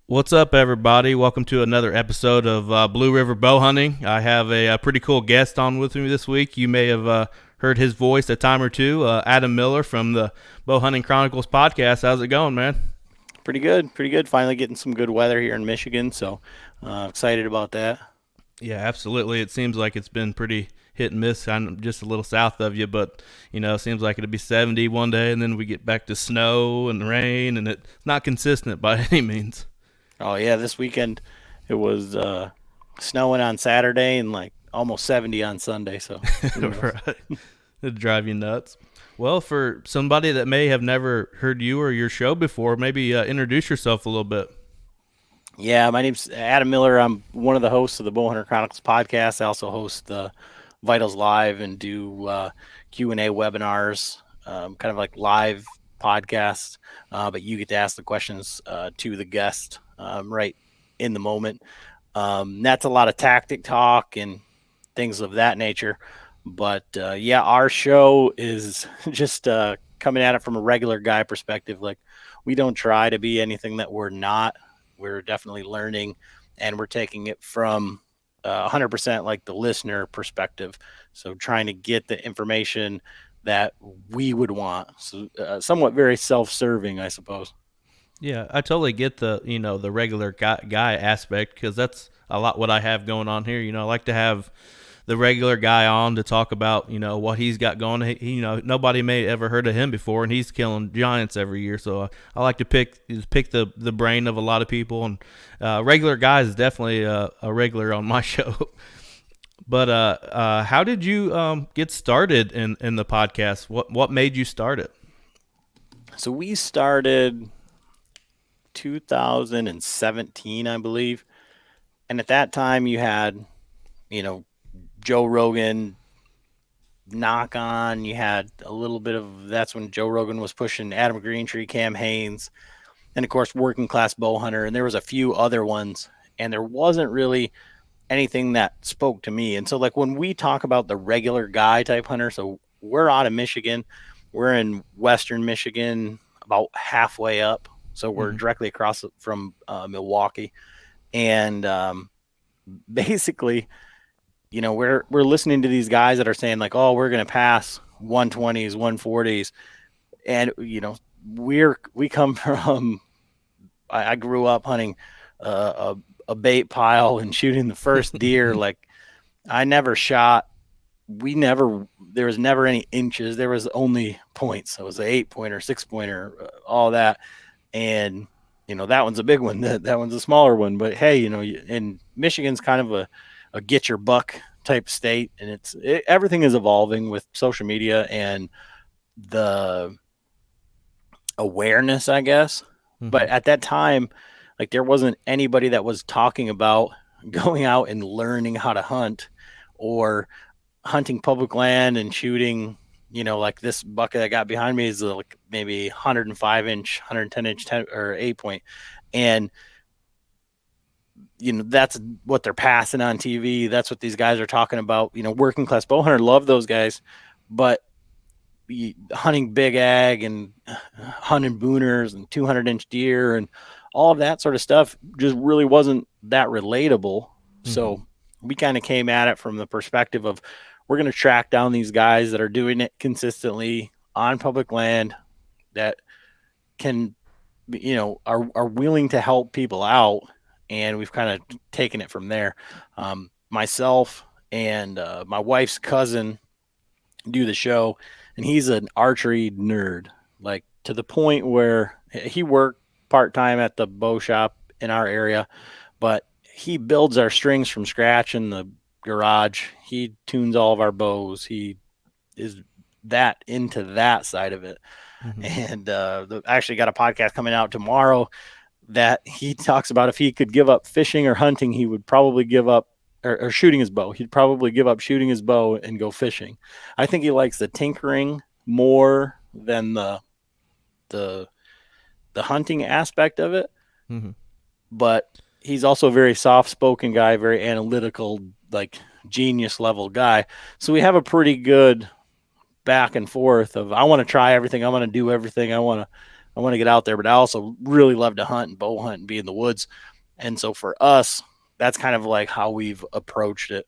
What's up, everybody? Welcome to another episode of Blue River Bow Hunting. I have a pretty cool guest on with me this week. You may have heard his voice a time or two. Adam Miller from the Bowhunter Chronicles podcast. How's it going, man? Pretty good, pretty good. Finally getting some good weather here in Michigan, so excited about that. Yeah, absolutely. It seems like it's been pretty hit and miss. I'm just a little south of you, but it seems like it'll be 70 one day, and then we get back to snow and rain, and it's not consistent by any means. Oh yeah, this weekend it was snowing on Saturday and like almost 70 on Sunday, so who knows? Right. It'd drive you nuts. Well, for somebody that may have never heard you or your show before, maybe introduce yourself a little bit. Yeah, my name's Adam Miller. I'm one of the hosts of the Bowhunter Chronicles podcast. I also host the Vitals Live and do Q&A webinars, kind of like live podcasts, but you get to ask the questions to the guest right in the moment. That's a lot of tactic talk and things of that nature. But yeah, our show is just coming at it from a regular guy perspective. Like, we don't try to be anything that we're not. We're definitely learning, and we're taking it from 100% like the listener perspective. So trying to get the information that we would want. So somewhat very self-serving, I suppose. Yeah, I totally get the regular guy aspect because that's a lot what I have going on here. I like to have the regular guy on to talk about what he's got going. Nobody may ever heard of him before, and he's killing giants every year. So I like to pick the brain of a lot of people, and regular guys is definitely a regular on my show. But how did you get started in the podcast? What made you start it? So we started 2017, I believe. And at that time you had, you know, Joe Rogan knock on, you had a little bit of, that's when Joe Rogan was pushing Adam Greentree, Cam Haines, and of course Working Class Bow Hunter, and there was a few other ones, and there wasn't really anything that spoke to me. And so like when we talk about the regular guy type hunter, so we're out of Michigan, we're in Western Michigan, about halfway up, so we're Mm-hmm. directly across from Milwaukee, and basically, we're listening to these guys that are saying like, oh, we're going to pass 120s, 140s, and we come from. I grew up hunting a bait pile and shooting the first deer. Like, I never shot. We never. There was never any inches. There was only points. It was an 8 pointer, 6 pointer, all that, and that one's a big one. That one's a smaller one. But hey, in Michigan's kind of a get your buck type state, and everything is evolving with social media and the awareness, I guess. Mm-hmm. But at that time, like, there wasn't anybody that was talking about going out and learning how to hunt, or hunting public land and shooting. Like this bucket that got behind me is like maybe 105-inch, 110-inch 8 point, and that's what they're passing on TV. That's what these guys are talking about. Working Class Bow Hunter, love those guys, but hunting big ag and hunting booners and 200-inch deer and all of that sort of stuff just really wasn't that relatable. Mm-hmm. So we kind of came at it from the perspective of, we're going to track down these guys that are doing it consistently on public land, that can, are willing to help people out. And we've kind of taken it from there. Myself and my wife's cousin do the show, and he's an archery nerd, like to the point where he worked part time at the bow shop in our area, but he builds our strings from scratch in the garage. He tunes all of our bows. He is that into that side of it. Mm-hmm. And I actually got a podcast coming out tomorrow that he talks about, if he could give up fishing or hunting, he would probably give up, or shooting his bow. He'd probably give up shooting his bow and go fishing. I think he likes the tinkering more than the the hunting aspect of it, Mm-hmm. but he's also a very soft spoken guy, very analytical, like genius level guy. So we have a pretty good back and forth of, I want to try everything, I want to do everything, I want to I want to get out there, but I also really love to hunt and bow hunt and be in the woods. And so for us, that's kind of like how we've approached it.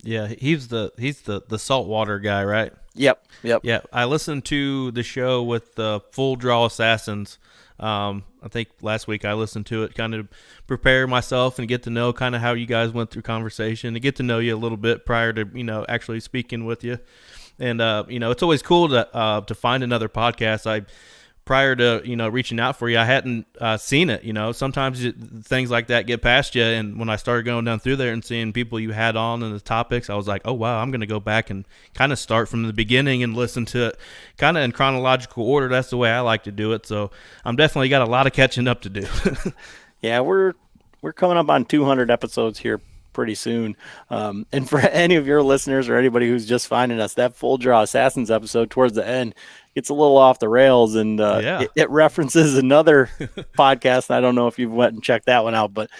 Yeah, he's the saltwater guy, right? Yep. Yep. Yeah, I listened to the show with the Full Draw Assassins. I think last week I listened to it, kind of prepare myself and get to know kind of how you guys went through conversation, to get to know you a little bit prior to actually speaking with you. And it's always cool to find another podcast. I prior to reaching out for you, I hadn't seen it. Sometimes things like that get past you, and when I started going down through there and seeing people you had on and the topics, I was like, oh wow, I'm going to go back and kind of start from the beginning and listen to it kind of in chronological order. That's the way I like to do it. So I'm definitely got a lot of catching up to do. Yeah, we're coming up on 200 episodes here pretty soon. And for any of your listeners or anybody who's just finding us, that Full Draw Assassins episode towards the end gets a little off the rails, and Yeah. it references another podcast. I don't know if you've went and checked that one out, but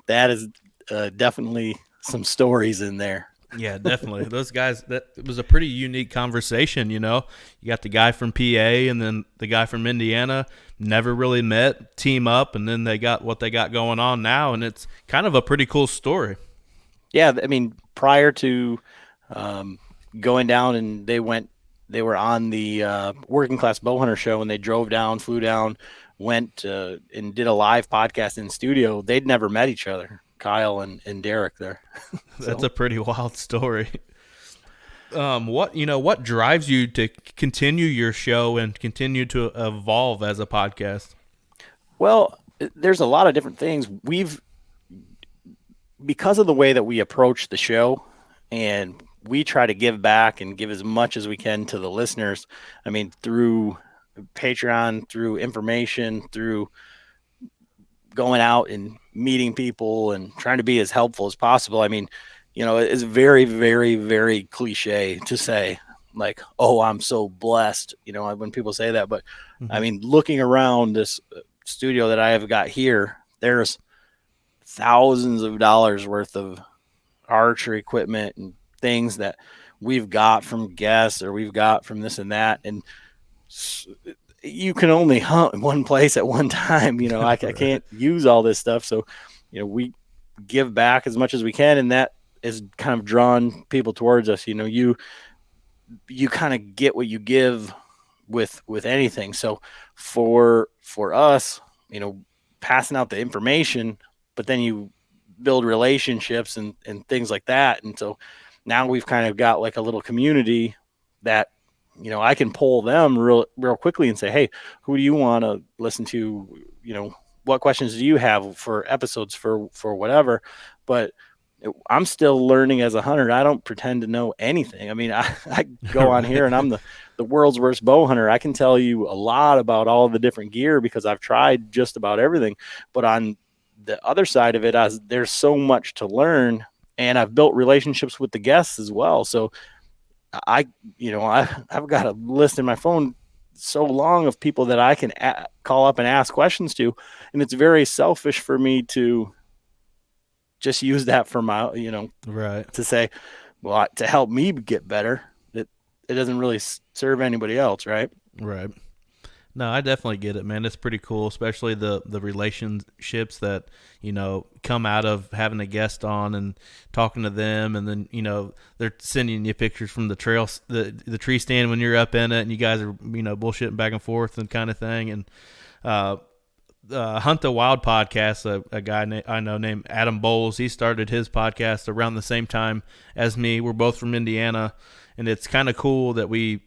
that is definitely some stories in there. Yeah, definitely. Those guys, that it was a pretty unique conversation, You got the guy from PA and then the guy from Indiana, never really met, team up, and then they got what they got going on now, and it's kind of a pretty cool story. Yeah, I mean, prior to going down, and they were on the Working Class Bowhunter show, and they drove down, flew down, went and did a live podcast in studio. They'd never met each other, Kyle and Derek there. That's a pretty wild story. What drives you to continue your show and continue to evolve as a podcast? Well, there's a lot of different things. Because of the way that we approach the show, and we try to give back and give as much as we can to the listeners. I mean, through Patreon, through information, through going out and meeting people and trying to be as helpful as possible. I mean, it's very, very, very cliche to say like, oh, I'm so blessed, when people say that. But I mean, looking around this studio that I have got here, there's thousands of dollars worth of archery equipment and things that we've got from guests, or we've got from this and that. And you can only hunt in one place at one time. I can't use all this stuff. So, we give back as much as we can, and that is kind of drawn people towards us. You kind of get what you give with anything. So for us, passing out the information, but then you build relationships and things like that. And so now we've kind of got like a little community that, I can pull them real quickly and say, hey, who do you want to listen to? What questions do you have for episodes for whatever? But I'm still learning as a hunter. I don't pretend to know anything. I mean, I go on here and I'm the world's worst bow hunter. I can tell you a lot about all the different gear because I've tried just about everything. But on the other side of it, there's so much to learn, and I've built relationships with the guests as well. So I've got a list in my phone so long of people that I can call up and ask questions to. And it's very selfish for me to just use that for my, Right. to say, well, to help me get better. It doesn't really serve anybody else. Right. Right. No, I definitely get it, man. It's pretty cool, especially the relationships that, come out of having a guest on and talking to them, and then, they're sending you pictures from the trail, the tree stand when you're up in it, and you guys are, bullshitting back and forth and kind of thing. And Hunt the Wild podcast, a guy I know named Adam Bowles, he started his podcast around the same time as me. We're both from Indiana, and it's kind of cool that we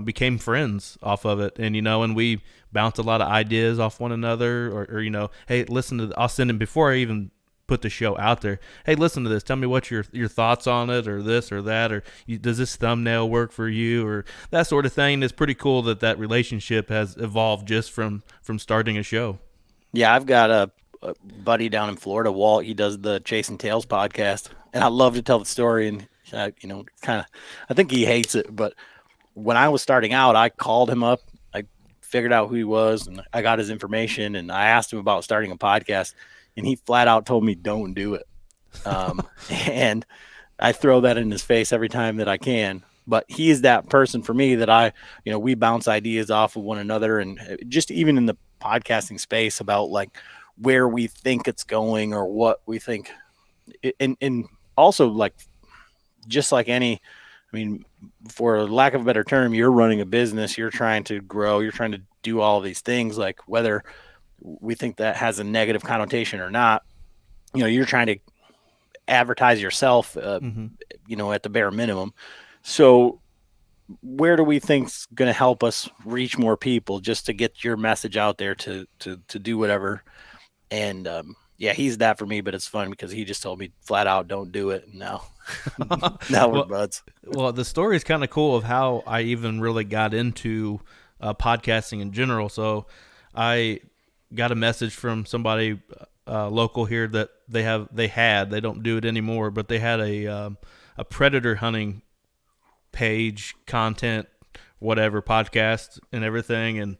became friends off of it, and and we bounce a lot of ideas off one another, or hey, listen to I'll send him before I even put the show out there. Hey, listen to this. Tell me what your thoughts on it, or this or that, or does this thumbnail work for you, or that sort of thing. It's pretty cool that relationship has evolved just from starting a show. Yeah, I've got a buddy down in Florida, Walt. He does the Chasing Tails podcast, and I love to tell the story. And kind of, I think he hates it, but when I was starting out, I called him up. I figured out who he was, and I got his information, and I asked him about starting a podcast, and he flat out told me, don't do it. And I throw that in his face every time that I can. but he is that person for me that we bounce ideas off of one another, and just even in the podcasting space about like where we think it's going or what we think, and also like just like any, I mean, for lack of a better term, you're running a business, you're trying to grow, you're trying to do all these things, like whether we think that has a negative connotation or not, you're trying to advertise yourself, Mm-hmm. at the bare minimum. So where do we think's going to help us reach more people just to get your message out there to do whatever? And yeah, he's that for me, but it's fun because he just told me flat out, don't do it. And now we're well, buds. the story is kind of cool of how I even really got into podcasting in general. So I got a message from somebody local here that they don't do it anymore, but they had a predator hunting page, content, whatever, podcast and everything. And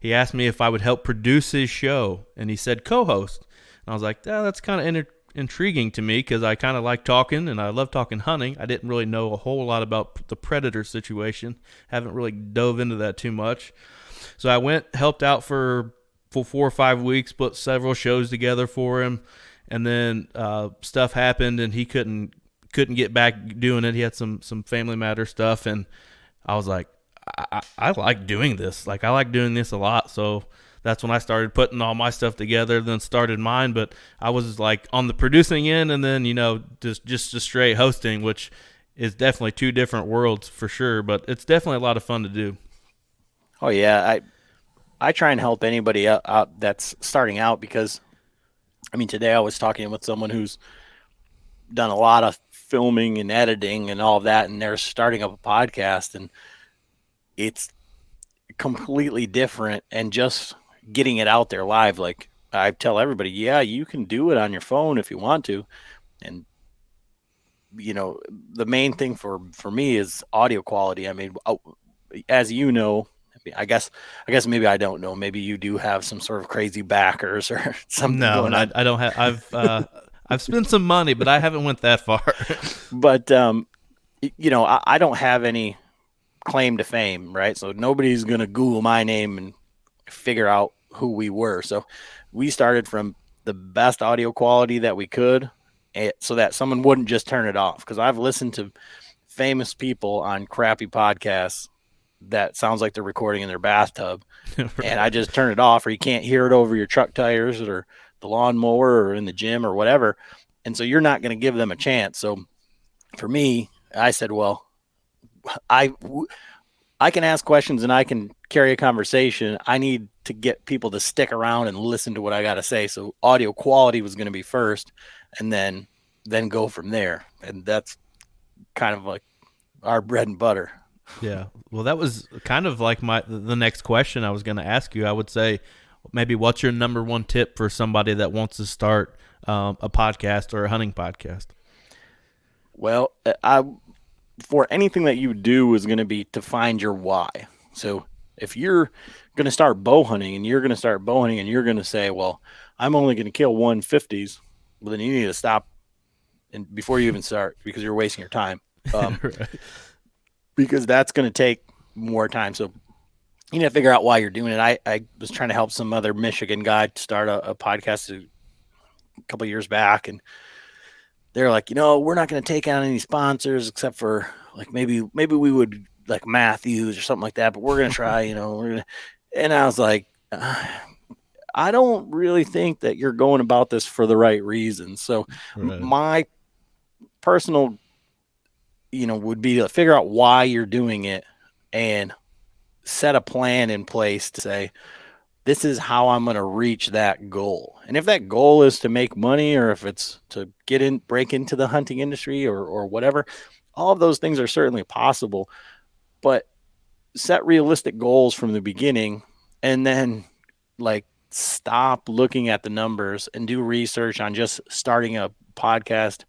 he asked me if I would help produce his show, and he said co-host. And I was like, that's kind of intriguing to me because I kind of like talking and I love talking hunting. I didn't really know a whole lot about the predator situation. Haven't really dove into that too much. So I went, helped out for 4 or 5 weeks, put several shows together for him, and then stuff happened and he couldn't get back doing it. He had some family matter stuff, and I was like, I like doing this. Like I like doing this a lot. So that's when I started putting all my stuff together, then started mine. But I was like on the producing end, and then just straight hosting, which is definitely two different worlds for sure. But it's definitely a lot of fun to do. Oh yeah, I try and help anybody out that's starting out because, I mean, today I was talking with someone who's done a lot of filming and editing and all of that, and they're starting up a podcast, and it's completely different. And just getting it out there live, like I tell everybody, yeah, you can do it on your phone if you want to, and the main thing for me is audio quality. I mean, as you know, I guess maybe I don't know. Maybe you do have some sort of crazy backers or something No, going on. I don't have. I've spent some money, but I haven't went that far. But I don't have any claim to fame, right? So nobody's gonna Google my name and figure out who we were. So we started from the best audio quality that we could, so that someone wouldn't just turn it off. Because I've listened to famous people on crappy podcasts that sounds like they're recording in their bathtub, Right. and I just turn it off, or you can't hear it over your truck tires or the lawnmower or in the gym or whatever. And so you're not going to give them a chance. So for me, I said, well, I can ask questions and I can carry a conversation. I need to get people to stick around and listen to what I got to say. So audio quality was going to be first, and then go from there. And that's kind of like our bread and butter. Yeah. Well, that was kind of like the next question I was going to ask you. I would say maybe what's your number one tip for somebody that wants to start a podcast or a hunting podcast? Well, for anything that you do is going to be to find your why. So if you're going to start bow hunting and you're going to say, well, I'm only going to kill 150s, well, then you need to stop and before you even start, because you're wasting your time. Right. Because that's going to take more time. So you need to figure out why you're doing it. I was trying to help some other Michigan guy start a podcast a couple of years back, and they're like, we're not going to take on any sponsors except for like maybe we would like Matthews or something like that, but we're going to try, and I was like, I don't really think that you're going about this for the right reasons. So Right. my personal, would be to figure out why you're doing it and set a plan in place to say, this is how I'm going to reach that goal. And if that goal is to make money, or if it's to break into the hunting industry or whatever, all of those things are certainly possible, but set realistic goals from the beginning, and then like stop looking at the numbers and do research on just starting a podcast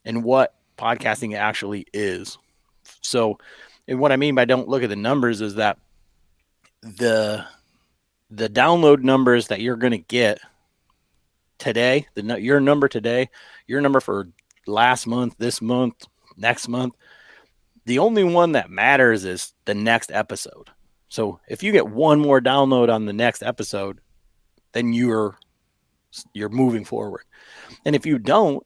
and what podcasting actually is. So, and what I mean by don't look at the numbers is that the download numbers that you're going to get today, your number today, your number for last month, this month, next month, The only one that matters is the next episode. So if you get one more download on the next episode, then you're moving forward. And if you don't,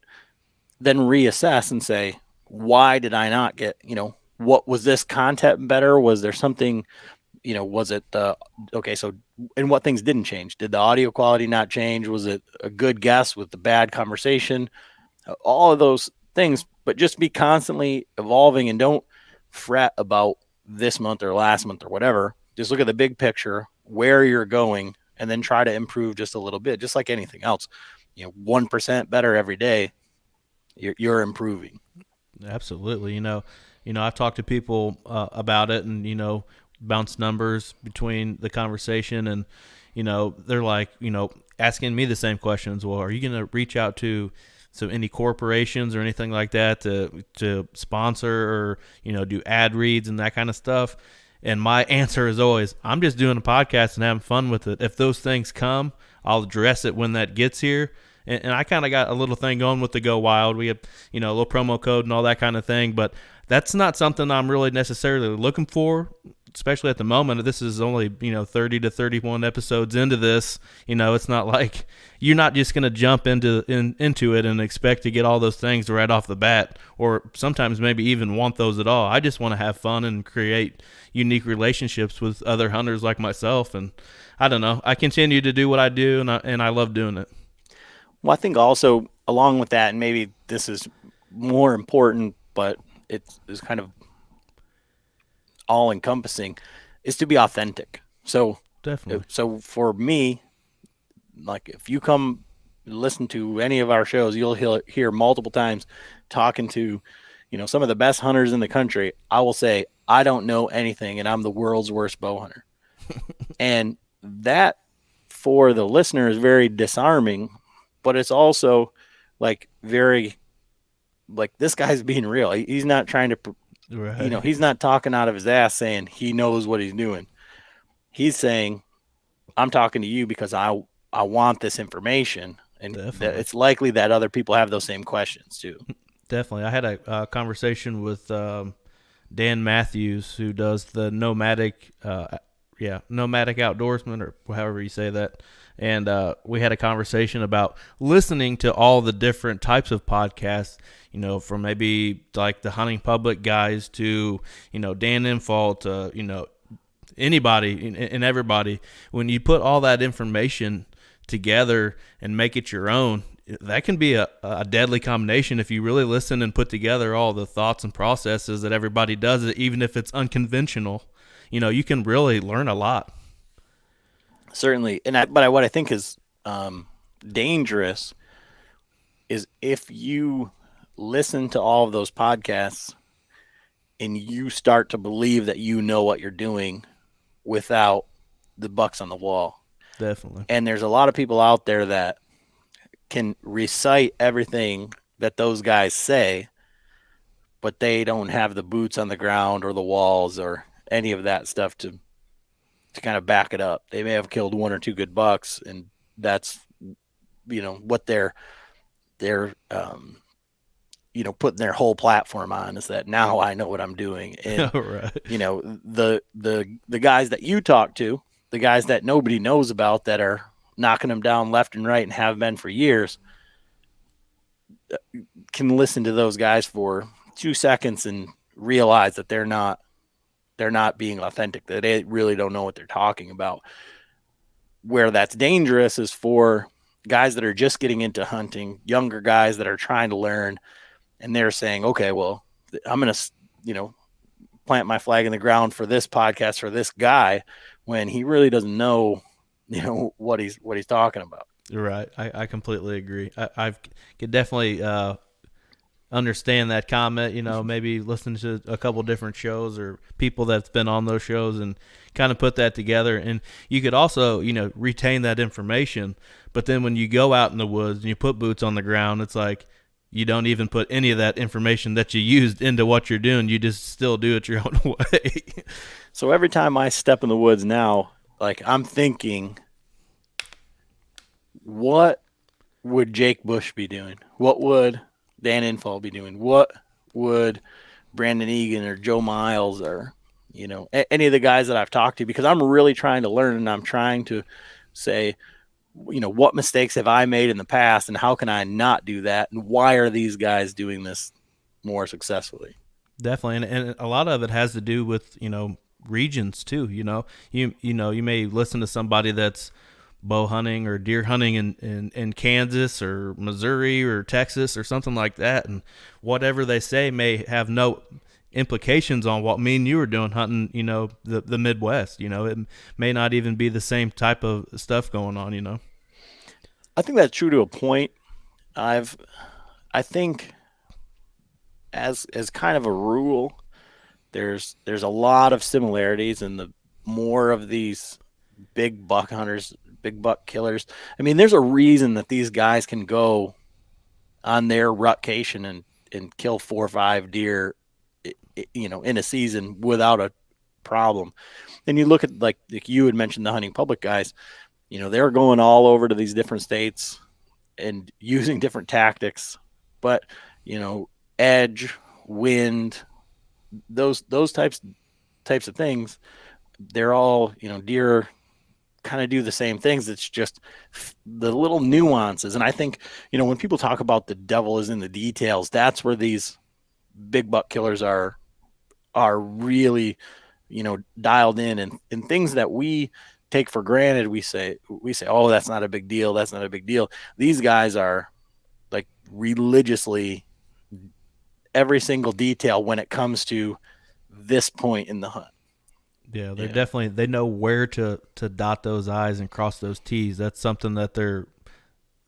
then reassess and say, why did I not get, what was this content better? Was there something, was it okay, so and what things didn't change? Did the audio quality not change? Was it a good guess with the bad conversation? All of those things, but just be constantly evolving and don't fret about this month or last month or whatever. Just look at the big picture, where you're going, and then try to improve just a little bit, just like anything else. 1% better every day, you're improving. Absolutely. I've talked to people about it, and bounce numbers between the conversation, and they're like, asking me the same questions. Well, are you going to reach out to any corporations or anything like that to sponsor or do ad reads and that kind of stuff? And my answer is always, I'm just doing a podcast and having fun with it. If those things come, I'll address it when that gets here. And I kind of got a little thing going with the GoWild. We have, a little promo code and all that kind of thing. But that's not something I'm really necessarily looking for, especially at the moment. This is only, 30 to 31 episodes into this. It's not like you're not just going to jump into it and expect to get all those things right off the bat, or sometimes maybe even want those at all. I just want to have fun and create unique relationships with other hunters like myself. And I don't know. I continue to do what I do, and I love doing it. Well, I think also along with that, and maybe this is more important, but it's kind of all encompassing, is to be authentic. So Definitely. So for me, like if you come listen to any of our shows, you'll hear multiple times talking to, some of the best hunters in the country. I will say, I don't know anything and I'm the world's worst bow hunter. And that for the listener is very disarming, but it's also like very, like this guy's being real. He's not trying to, Right. he's not talking out of his ass saying he knows what he's doing. He's saying, I'm talking to you because I want this information, and it's likely that other people have those same questions too. Definitely. I had a conversation with Dan Matthews, who does the nomadic outdoorsman, or however you say that. And we had a conversation about listening to all the different types of podcasts, from maybe like the Hunting Public guys to, Dan Infalt, anybody and everybody. When you put all that information together and make it your own, that can be a deadly combination if you really listen and put together all the thoughts and processes that everybody does, even if it's unconventional. You can really learn a lot. Certainly. But what I think is dangerous is if you listen to all of those podcasts and you start to believe that you know what you're doing without the bucks on the wall. Definitely. And there's a lot of people out there that can recite everything that those guys say, but they don't have the boots on the ground or the walls or any of that stuff to kind of back it up. They may have killed one or two good bucks, and that's what they're putting their whole platform on, is that now I know what I'm doing. And right. the guys that you talk to, the guys that nobody knows about that are knocking them down left and right and have been for years, can listen to those guys for 2 seconds and realize that they're not being authentic, that they really don't know what they're talking about. Where that's dangerous is for guys that are just getting into hunting, younger guys that are trying to learn, and they're saying, okay, well, I'm going to, plant my flag in the ground for this podcast for this guy, when he really doesn't know, what he's talking about. Right. I completely agree. I could definitely understand that comment, maybe listen to a couple different shows or people that's been on those shows and kind of put that together. And you could also, retain that information. But then when you go out in the woods and you put boots on the ground, it's like you don't even put any of that information that you used into what you're doing. You just still do it your own way. So every time I step in the woods now, like I'm thinking, what would Jake Bush be doing? What would Dan Infall be doing? What would Brandon Egan or Joe Miles or, any of the guys that I've talked to, because I'm really trying to learn, and I'm trying to say, what mistakes have I made in the past and how can I not do that? And why are these guys doing this more successfully? Definitely, and a lot of it has to do with regions too. You may listen to somebody that's bow hunting or deer hunting in Kansas or Missouri or Texas or something like that, and whatever they say may have no implications on what me and you are doing hunting. The Midwest. It may not even be the same type of stuff going on. I think that's true to a point. I think as kind of a rule, there's a lot of similarities, and the more of these big buck hunters, big buck killers. I mean, there's a reason that these guys can go on their rutcation and kill 4 or 5 deer, in a season without a problem. And you look at like you had mentioned the hunting public guys, they're going all over to these different states and using different tactics, but edge, wind, those types of things, they're all deer kind of do the same things. It's just the little nuances. And I think when people talk about the devil is in the details, that's where these big buck killers are really dialed in, and things that we take for granted, we say, oh, that's not a big deal, that's not a big deal. These guys are like religiously every single detail when it comes to this point in the hunt. Yeah, they're definitely, they know where to dot those I's and cross those T's. That's something that they're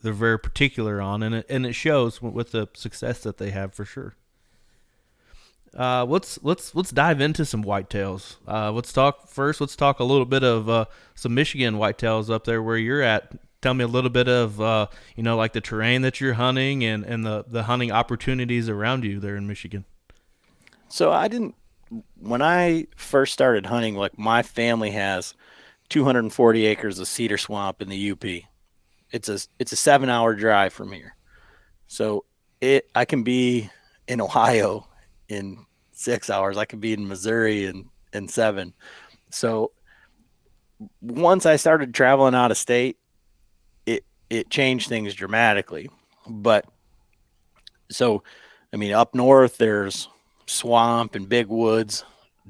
very particular on, and it shows with the success that they have for sure. Let's dive into some whitetails. Let's talk a little bit of some Michigan whitetails up there where you're at. Tell me a little bit of like the terrain that you're hunting and the hunting opportunities around you there in Michigan. So when I first started hunting, like my family has 240 acres of cedar swamp in the UP. It's a 7 hour drive from here. So I can be in Ohio in 6 hours. I can be in Missouri in seven. So once I started traveling out of state, it changed things dramatically. But so, I mean, up north there's swamp and big woods.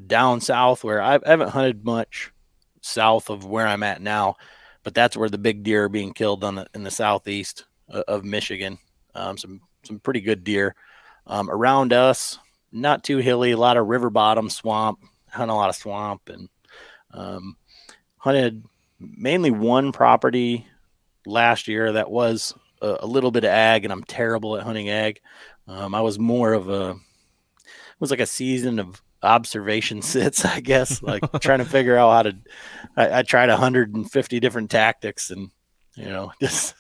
Down south, where I haven't hunted much south of where I'm at now, but that's where the big deer are being killed in the southeast of Michigan. Some pretty good deer around us. Not too hilly, a lot of river bottom swamp. Hunt a lot of swamp, and hunted mainly one property last year that was a little bit of ag, and I'm terrible at hunting ag. I was more of it was like a season of observation sits, I guess, like trying to figure out how to. I tried 150 different tactics, and just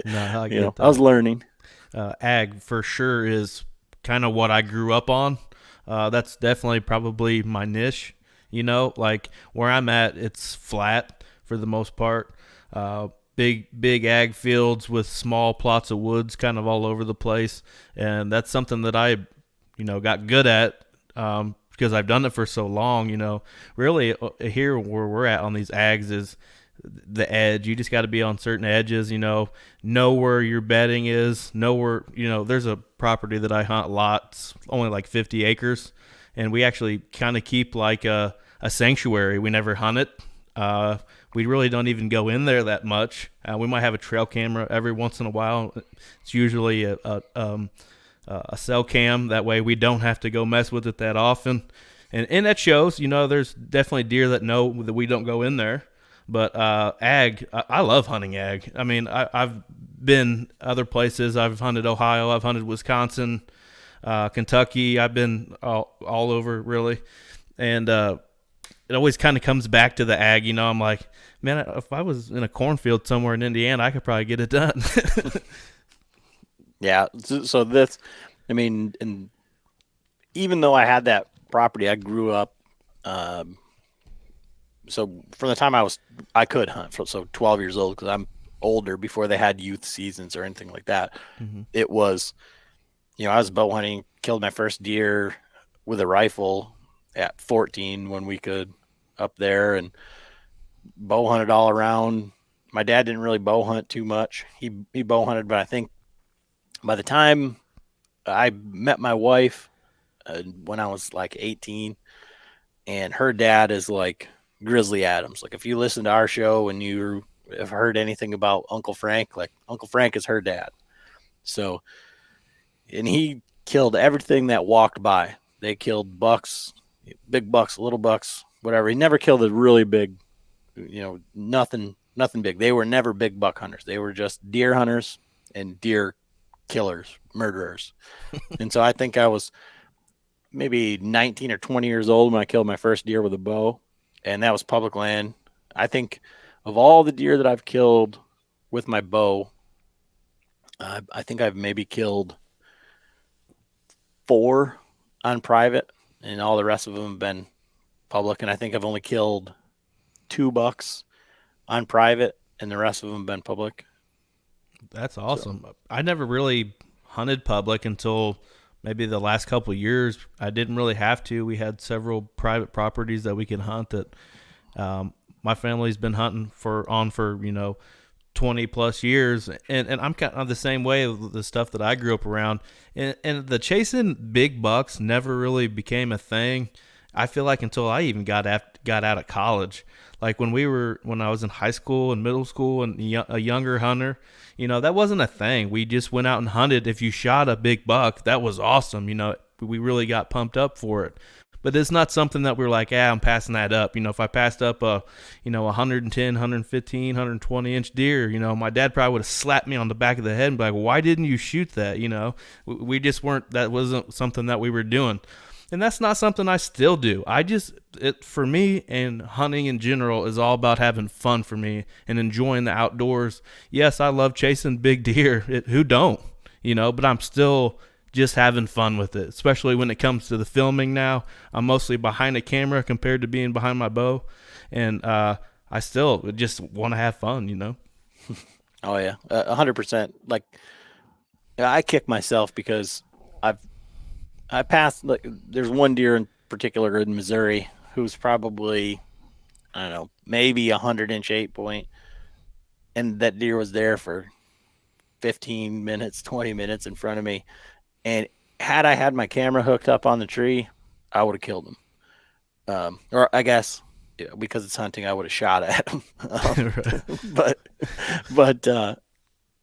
No, I was learning. Ag for sure is kind of what I grew up on. That's definitely probably my niche. Like where I'm at, it's flat for the most part. Big ag fields with small plots of woods kind of all over the place, and that's something that I got good at because I've done it for so long. Really here where we're at on these ags is the edge. You just got to be on certain edges. Know where your bedding is. Know where There's a property that I hunt lots, only like 50 acres, and we actually kind of keep like a sanctuary. We never hunt it. We really don't even go in there that much. We might have a trail camera every once in a while. It's usually a cell cam. That way we don't have to go mess with it that often. And that shows, there's definitely deer that know that we don't go in there. But ag, I love hunting ag. I mean, I've been other places. I've hunted Ohio. I've hunted Wisconsin, Kentucky. I've been all over, really. And it always kind of comes back to the ag. I'm like, man, if I was in a cornfield somewhere in Indiana, I could probably get it done. Yeah. So this, I mean, and even though I had that property, I grew up. So from the time I could hunt, so 12 years old, because I'm older, before they had youth seasons or anything like that. Mm-hmm. It was, I was bow hunting, killed my first deer with a rifle at 14 when we could up there and bow hunted all around. My dad didn't really bow hunt too much. He bow hunted, but I think by the time I met my wife when I was like 18, and her dad is like Grizzly Adams. Like if you listen to our show and you have heard anything about Uncle Frank, like Uncle Frank is her dad. So, and he killed everything that walked by. They killed bucks, big bucks, little bucks, whatever. He never killed a really big, nothing big. They were never big buck hunters. They were just deer hunters and deer killers, murderers. And so I think I was maybe 19 or 20 years old when I killed my first deer with a bow, and that was public land. I think of all the deer that I've killed with my bow, I think I've maybe killed 4 on private, and all the rest of them have been public. And I think I've only killed 2 bucks on private, and the rest of them have been public. That's awesome. So, I never really hunted public until maybe the last couple of years. I didn't really have to. We had several private properties that we could hunt that my family's been hunting for 20 plus years, and I'm kind of the same way with the stuff that I grew up around, and the chasing big bucks never really became a thing. I feel like until I even got out of college. Like when I was in high school and middle school and a younger hunter, that wasn't a thing. We just went out and hunted. If you shot a big buck, that was awesome. We really got pumped up for it. But it's not something that we're like, I'm passing that up. If I passed up a 110, 115, 120 inch deer, my dad probably would have slapped me on the back of the head and be like, why didn't you shoot that? We just weren't, that wasn't something that we were doing. And that's not something I still do. For me and hunting in general is all about having fun for me and enjoying the outdoors. Yes, I love chasing big deer. Who don't? But I'm still just having fun with it, especially when it comes to the filming now. I'm mostly behind a camera compared to being behind my bow. And I still just want to have fun. Oh, yeah, 100%. Like, I kick myself because I passed, like, there's one deer in particular in Missouri who's probably, I don't know, maybe 100-inch 8-point. And that deer was there for 15 minutes, 20 minutes in front of me. And had I had my camera hooked up on the tree, I would have killed him. Or I guess because it's hunting, I would have shot at him.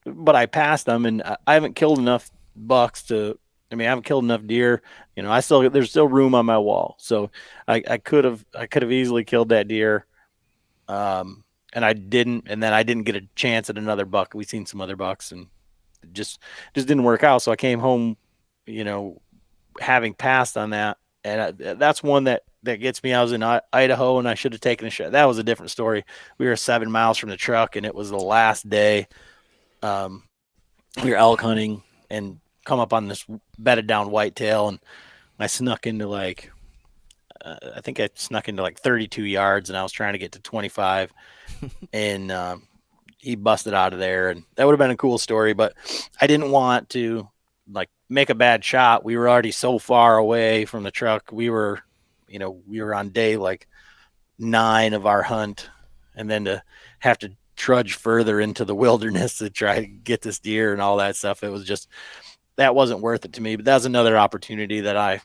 But I passed them, and I haven't killed enough bucks to. I mean, I haven't killed enough deer. There's still room on my wall, so I could have easily killed that deer, and I didn't. And then I didn't get a chance at another buck. We've seen some other bucks, and it just didn't work out. So I came home, having passed on that, and that's one that gets me. I was in Idaho, and I should have taken a shot. That was a different story. We were 7 miles from the truck, and it was the last day. We were elk hunting and come up on this bedded down whitetail, and I snuck into I think I snuck into 32 yards, and I was trying to get to 25, and he busted out of there, and that would have been a cool story, but I didn't want to make a bad shot. We were already so far away from the truck. We were on day 9 of our hunt, and then to have to trudge further into the wilderness to try to get this deer and all that stuff. It was just, that wasn't worth it to me. But that was another opportunity that I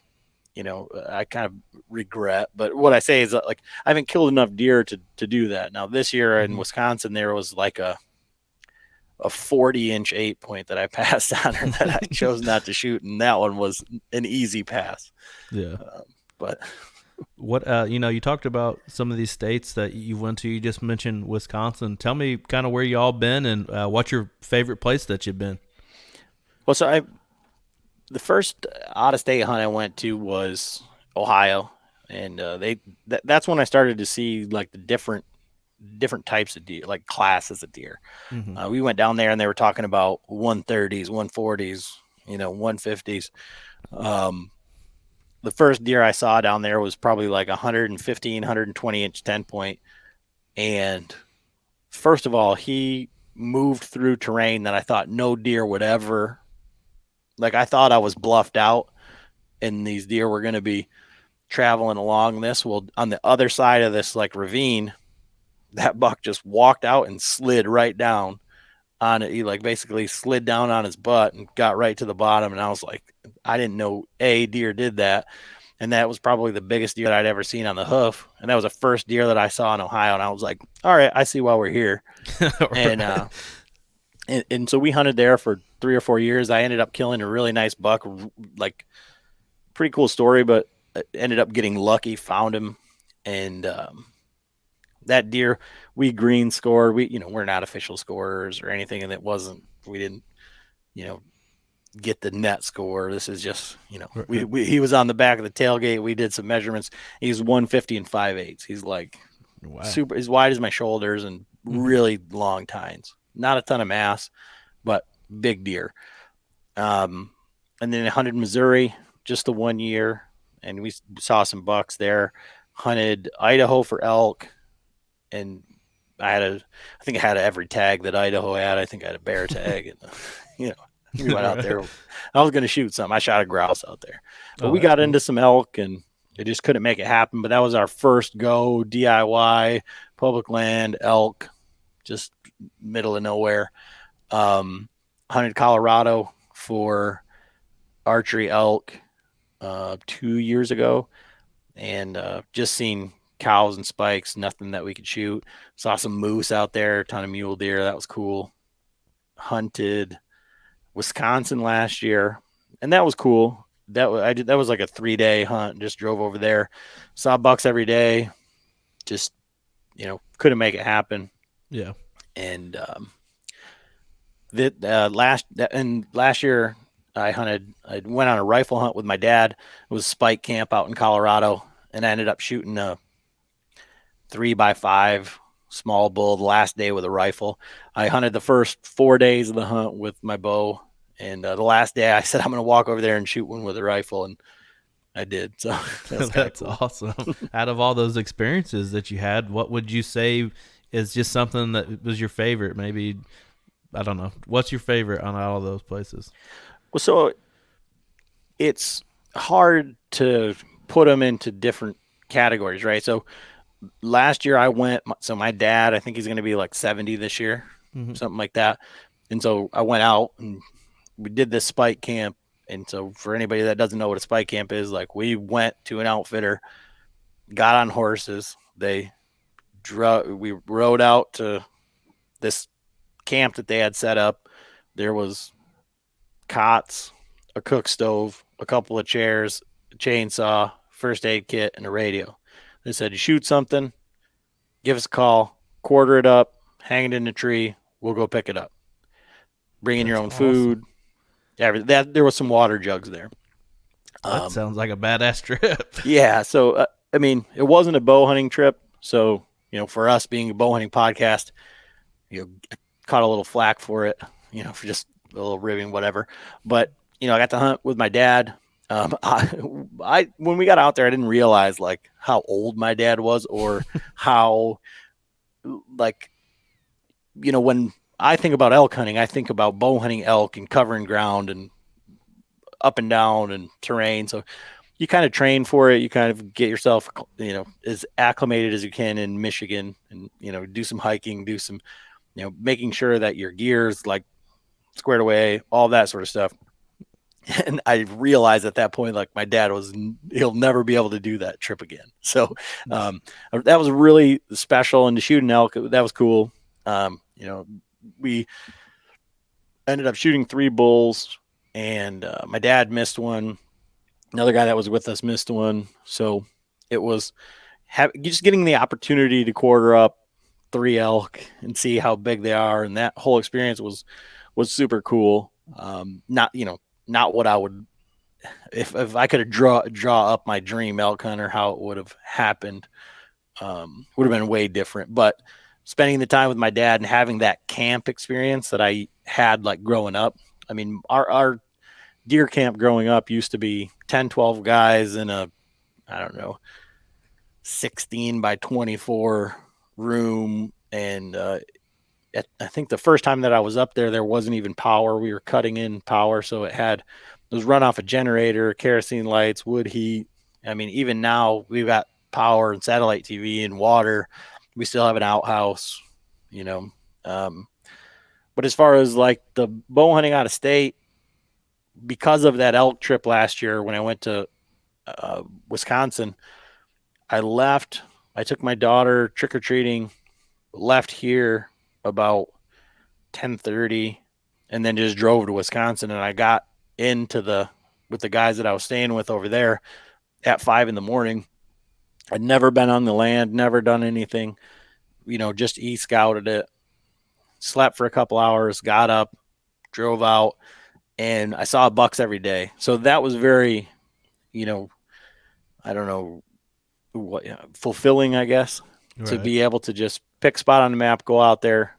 kind of regret. But what I say is that I haven't killed enough deer to do that. Now this year in Wisconsin, there was a 40-inch 8-point that I passed on her that I chose not to shoot. And that one was an easy pass. Yeah. But what, you talked about some of these states that you went to. You just mentioned Wisconsin. Tell me kind of where you all been and what's your favorite place that you've been? Well, so the first out-of-state hunt I went to was Ohio, and that's when I started to see the different types of deer, classes of deer. Mm-hmm. We went down there, and they were talking about 130s, 140s, 150s. The first deer I saw down there was probably 115, 120-inch 10-point, and first of all, he moved through terrain that I thought no deer would ever. I thought I was bluffed out, and these deer were going to be traveling along this. Well, on the other side of this like ravine, that buck just walked out and slid right down on it. He like basically slid down on his butt and got right to the bottom. And I was like, I didn't know a deer did that. And that was probably the biggest deer that I'd ever seen on the hoof. And that was the first deer that I saw in Ohio. And I was like, all right, I see why we're here. And, and so we hunted there for 3 or 4 years. I ended up killing a really nice buck, like pretty cool story, but ended up getting lucky, found him. And, that deer we green scored. We're not official scorers or anything. And we didn't, get the net score. This is just, he was on the back of the tailgate. We did some measurements. He's 150 and 5/8. He's like super, as wide as my shoulders and really long tines. Not a ton of mass, but big deer. And then I hunted Missouri just the 1 year, and we saw some bucks there. Hunted Idaho for elk, and I think I had every tag that Idaho had. I think I had a bear tag, and we went out there. I was going to shoot something. I shot a grouse out there, but we got into some elk, and it just couldn't make it happen. But that was our first go DIY public land elk, just middle of nowhere. Hunted Colorado for archery elk 2 years ago, and just seen cows and spikes, nothing that we could shoot. Saw some moose out there, a ton of mule deer. That was cool. Hunted Wisconsin last year, and that was cool. That was like a 3-day hunt. Just drove over there, saw bucks every day. Just couldn't make it happen. Yeah. And last year I went on a rifle hunt with my dad. It was spike camp out in Colorado, and I ended up shooting a 3x5 small bull the last day with a rifle. I hunted the first 4 days of the hunt with my bow, and the last day I said I'm going to walk over there and shoot one with a rifle, and I did. So that's cool. Awesome. Out of all those experiences that you had, what would you say is just something that was your favorite? Maybe, I don't know. What's your favorite on all of those places? Well, so it's hard to put them into different categories, right? So last year I went, so my dad, I think he's going to be like 70 this year, something like that. And so I went out and we did this spike camp. And so for anybody that doesn't know what a spike camp is, like we went to an outfitter, got on horses. We rode out to this camp that they had set up. There was cots, a cook stove, a couple of chairs, a chainsaw, first aid kit, and a radio. They said, you shoot something, give us a call, quarter it up, hang it in the tree, we'll go pick it up. Bring in your own food. Yeah, there was some water jugs there. That sounds like a badass trip. Yeah, so it wasn't a bow hunting trip. So for us being a bow hunting podcast, caught a little flack for it, for just a little ribbing, whatever. But I got to hunt with my dad. When we got out there, I didn't realize like how old my dad was, or how when I think about elk hunting, I think about bow hunting elk and covering ground and up and down and terrain. So you kind of train for it. You kind of get yourself, as acclimated as you can in Michigan, and, do some hiking, do some, making sure that your gear's like squared away, all that sort of stuff. And I realized at that point, like my dad he'll never be able to do that trip again. So that was really special. And to shoot an elk, that was cool. We ended up shooting 3 bulls, and my dad missed one. Another guy that was with us missed one. So it was just getting the opportunity to quarter up 3 elk and see how big they are. And that whole experience was super cool. Not what I would, if I could draw up my dream elk hunter, how it would have happened, would have been way different. But spending the time with my dad and having that camp experience that I had like growing up. I mean, our deer camp growing up used to be 10, 12 guys in a, 16 by 24 room. And I think the first time that I was up there, there wasn't even power. We were cutting in power, so it was run off a generator, kerosene lights, wood heat. I mean, even now we've got power and satellite TV and water. We still have an outhouse, you know. Um, but as far as like the bow hunting out of state, because of that elk trip last year when I went to Wisconsin, I left. I took my daughter trick or treating, left here about 10:30, and then just drove to Wisconsin. And I got into the with the guys that I was staying with over there at 5 in the morning. I'd never been on the land, never done anything, just scouted it, slept for a couple hours, got up, drove out, and I saw bucks every day. So that was very, you know, I don't know what fulfilling, I guess, to Right. be able to just pick a spot on the map, go out there.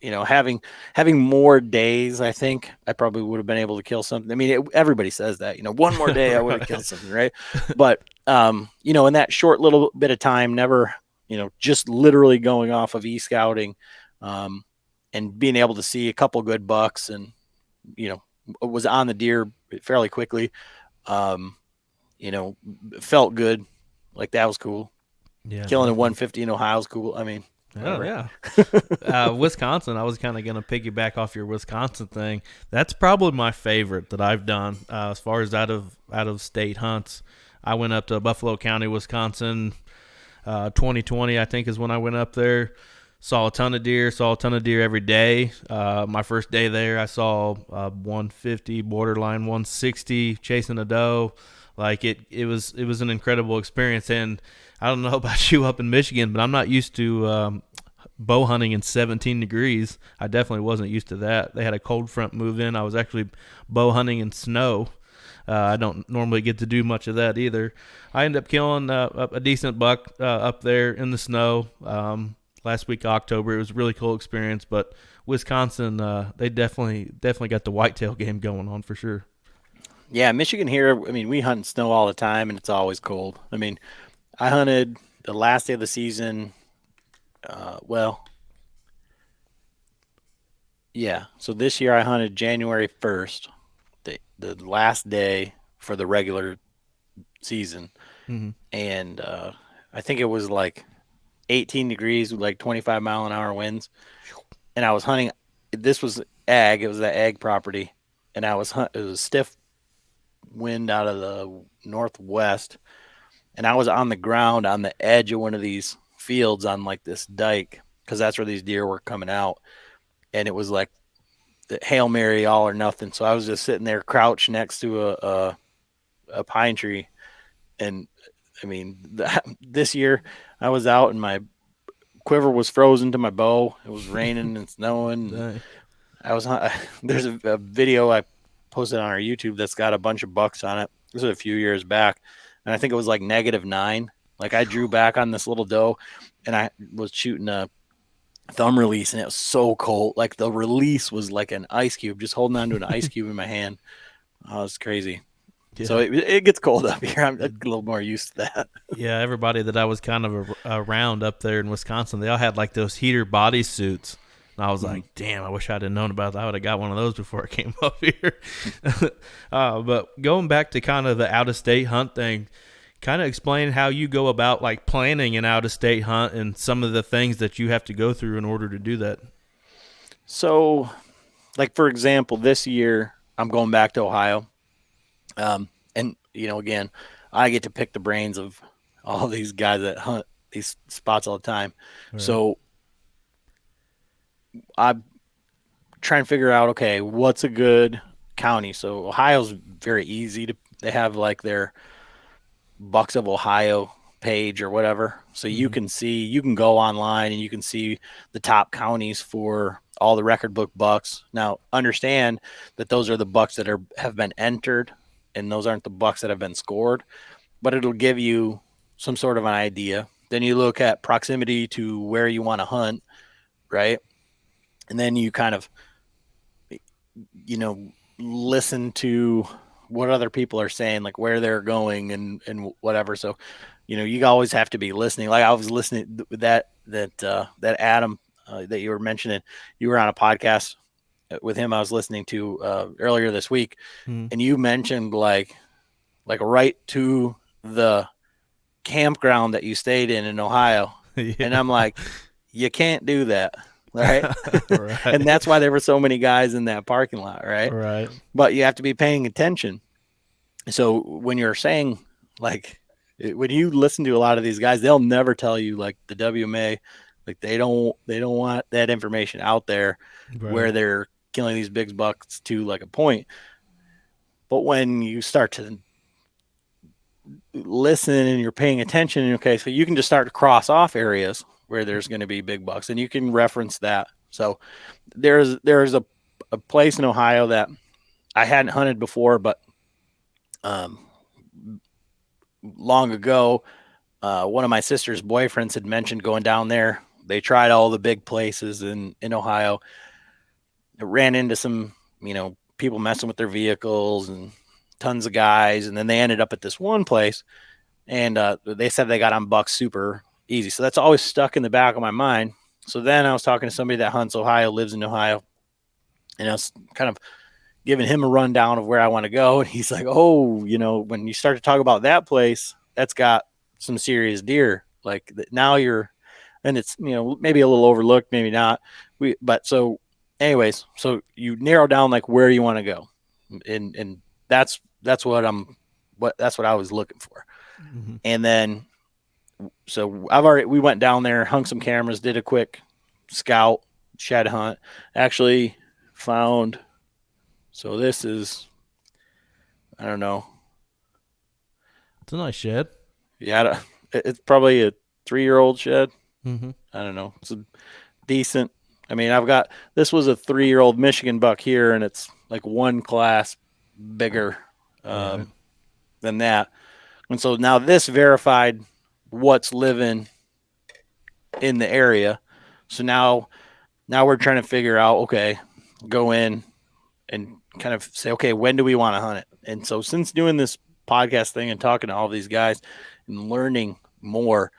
Having more days, I think I probably would have been able to kill something. I mean, everybody says that, one more day I would have killed Right. something, right? But in that short little bit of time, never, just literally going off of scouting, and being able to see a couple good bucks, and you know was on the deer fairly quickly. Um, you know, felt good. Like that was cool. Yeah, Killing a definitely. 150 in Ohio is cool. I mean, Oh whatever. yeah. Wisconsin, I was kind of going to piggyback off your Wisconsin thing. That's probably my favorite that I've done as far as out of state hunts. I went up to Buffalo County, Wisconsin, 2020, I think, is when I went up there. Saw a ton of deer. Saw a ton of deer every day. My first day there, I saw 150, borderline 160, chasing a doe. Like it was an incredible experience. And I don't know about you up in Michigan, but I'm not used to bow hunting in 17 degrees. I definitely wasn't used to that. They had a cold front move in. I was actually bow hunting in snow. I don't normally get to do much of that either. I ended up killing a decent buck up there in the snow last week, October. It was a really cool experience, but Wisconsin, they definitely got the whitetail game going on for sure. Yeah, Michigan here. I mean, we hunt in snow all the time, and it's always cold. I mean, I hunted the last day of the season. Well, yeah. So this year I hunted January 1st, the last day for the regular season, Mm-hmm. and I think it was like 18 degrees with like 25-mile-an-hour winds, and I was hunting. This was ag. It was that ag property, and it was a stiff wind out of the northwest, and I was on the ground on the edge of one of these fields on like this dike because that's where these deer were coming out, and it was like the Hail Mary all or nothing. So I was just sitting there crouched next to a pine tree, and I mean, this year I was out and my quiver was frozen to my bow. It was raining and snowing. And Dang. I was there's a video I posted on our YouTube that's got a bunch of bucks on it. This was a few years back, and I think it was like -9. Like I drew back on this little doe, and I was shooting a thumb release, and it was so cold. Like the release was like an ice cube, just holding on to an ice cube in my hand. Oh, it's crazy. So Yeah. it gets cold up here. I'm a little more used to that. Yeah, everybody that I was kind of around up there in Wisconsin, they all had like those heater bodysuits. And I was like, damn, I wish I'd have known about that. I would have got one of those before I came up here. But going back to kind of the out of state hunt thing, kind of explain how you go about like planning an out of state hunt and some of the things that you have to go through in order to do that. So, like for example, this year I'm going back to Ohio. And again, I get to pick the brains of all these guys that hunt these spots all the time. All right. So I try and figure out, okay, what's a good county? So Ohio's very easy to. They have like their Bucks of Ohio page or whatever, so Mm-hmm. you can go online and you can see the top counties for all the record book bucks. Now, understand that those are the bucks that have been entered, and those aren't the bucks that have been scored, but it'll give you some sort of an idea. Then you look at proximity to where you want to hunt, right? And then you kind of, listen to what other people are saying, like where they're going and whatever. So, you always have to be listening. Like I was listening that Adam that you were mentioning. You were on a podcast with him I was listening to earlier this week, Mm. and you mentioned like right to the campground that you stayed in Ohio, and Yeah. I'm like, you can't do that, right? Right. And that's why there were so many guys in that parking lot, right? Right. But you have to be paying attention. So when you're saying like when you listen to a lot of these guys, they'll never tell you like the WMA, like they don't want that information out there where Right. they're killing these big bucks to like a point. But when you start to listen and you're paying attention, okay, so you can just start to cross off areas where there's going to be big bucks, and you can reference that. So there's a place in Ohio that I hadn't hunted before, but um, long ago, one of my sister's boyfriends had mentioned going down there. They tried all the big places in Ohio. It ran into some, people messing with their vehicles and tons of guys, and then they ended up at this one place, and they said they got on bucks super easy. So that's always stuck in the back of my mind. So then I was talking to somebody that hunts Ohio, lives in Ohio, and I was kind of giving him a rundown of where I want to go. And he's like, oh, when you start to talk about that place, that's got some serious deer. Like now and it's, maybe a little overlooked, maybe not. But so anyways, so you narrow down like where you want to go. And that's what that's what I was looking for. Mm-hmm. And then, so we went down there, hung some cameras, did a quick scout shed hunt, actually found, so this is, I don't know. It's a nice shed. Yeah, it's probably a 3-year-old shed. Mm-hmm. I don't know. It's a decent. I mean, this was a 3-year-old Michigan buck here, and it's like one class bigger Right. than that. And so now this verified what's living in the area. So now we're trying to figure out, okay, go in and kind of say, okay, when do we want to hunt it? And so since doing this podcast thing and talking to all these guys and learning more,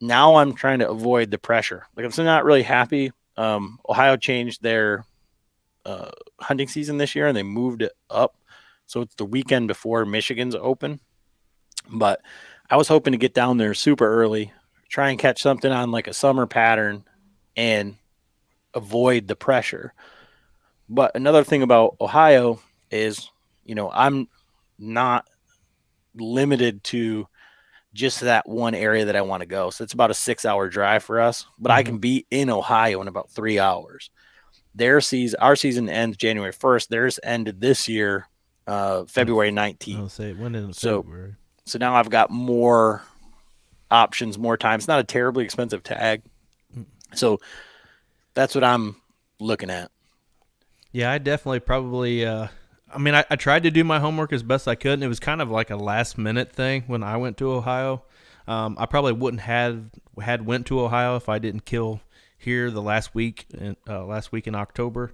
now I'm trying to avoid the pressure. Like I'm still not really happy. Ohio changed their hunting season this year and they moved it up. So it's the weekend before Michigan's open. But I was hoping to get down there super early, try and catch something on like a summer pattern and avoid the pressure. But another thing about Ohio is, I'm not limited to just that one area that I want to go. So it's about a 6-hour drive for us, but I Mm-hmm. can be in Ohio in about 3 hours. Our season ends January 1st. Theirs ended this year, February 19th. I'll say it went in So, February. so now I've got more options, more time. It's not a terribly expensive tag. So that's what I'm looking at. Yeah, I definitely probably. I mean, I tried to do my homework as best I could, and it was kind of like a last minute thing when I went to Ohio. I probably wouldn't have had went to Ohio if I didn't kill here the last week in October.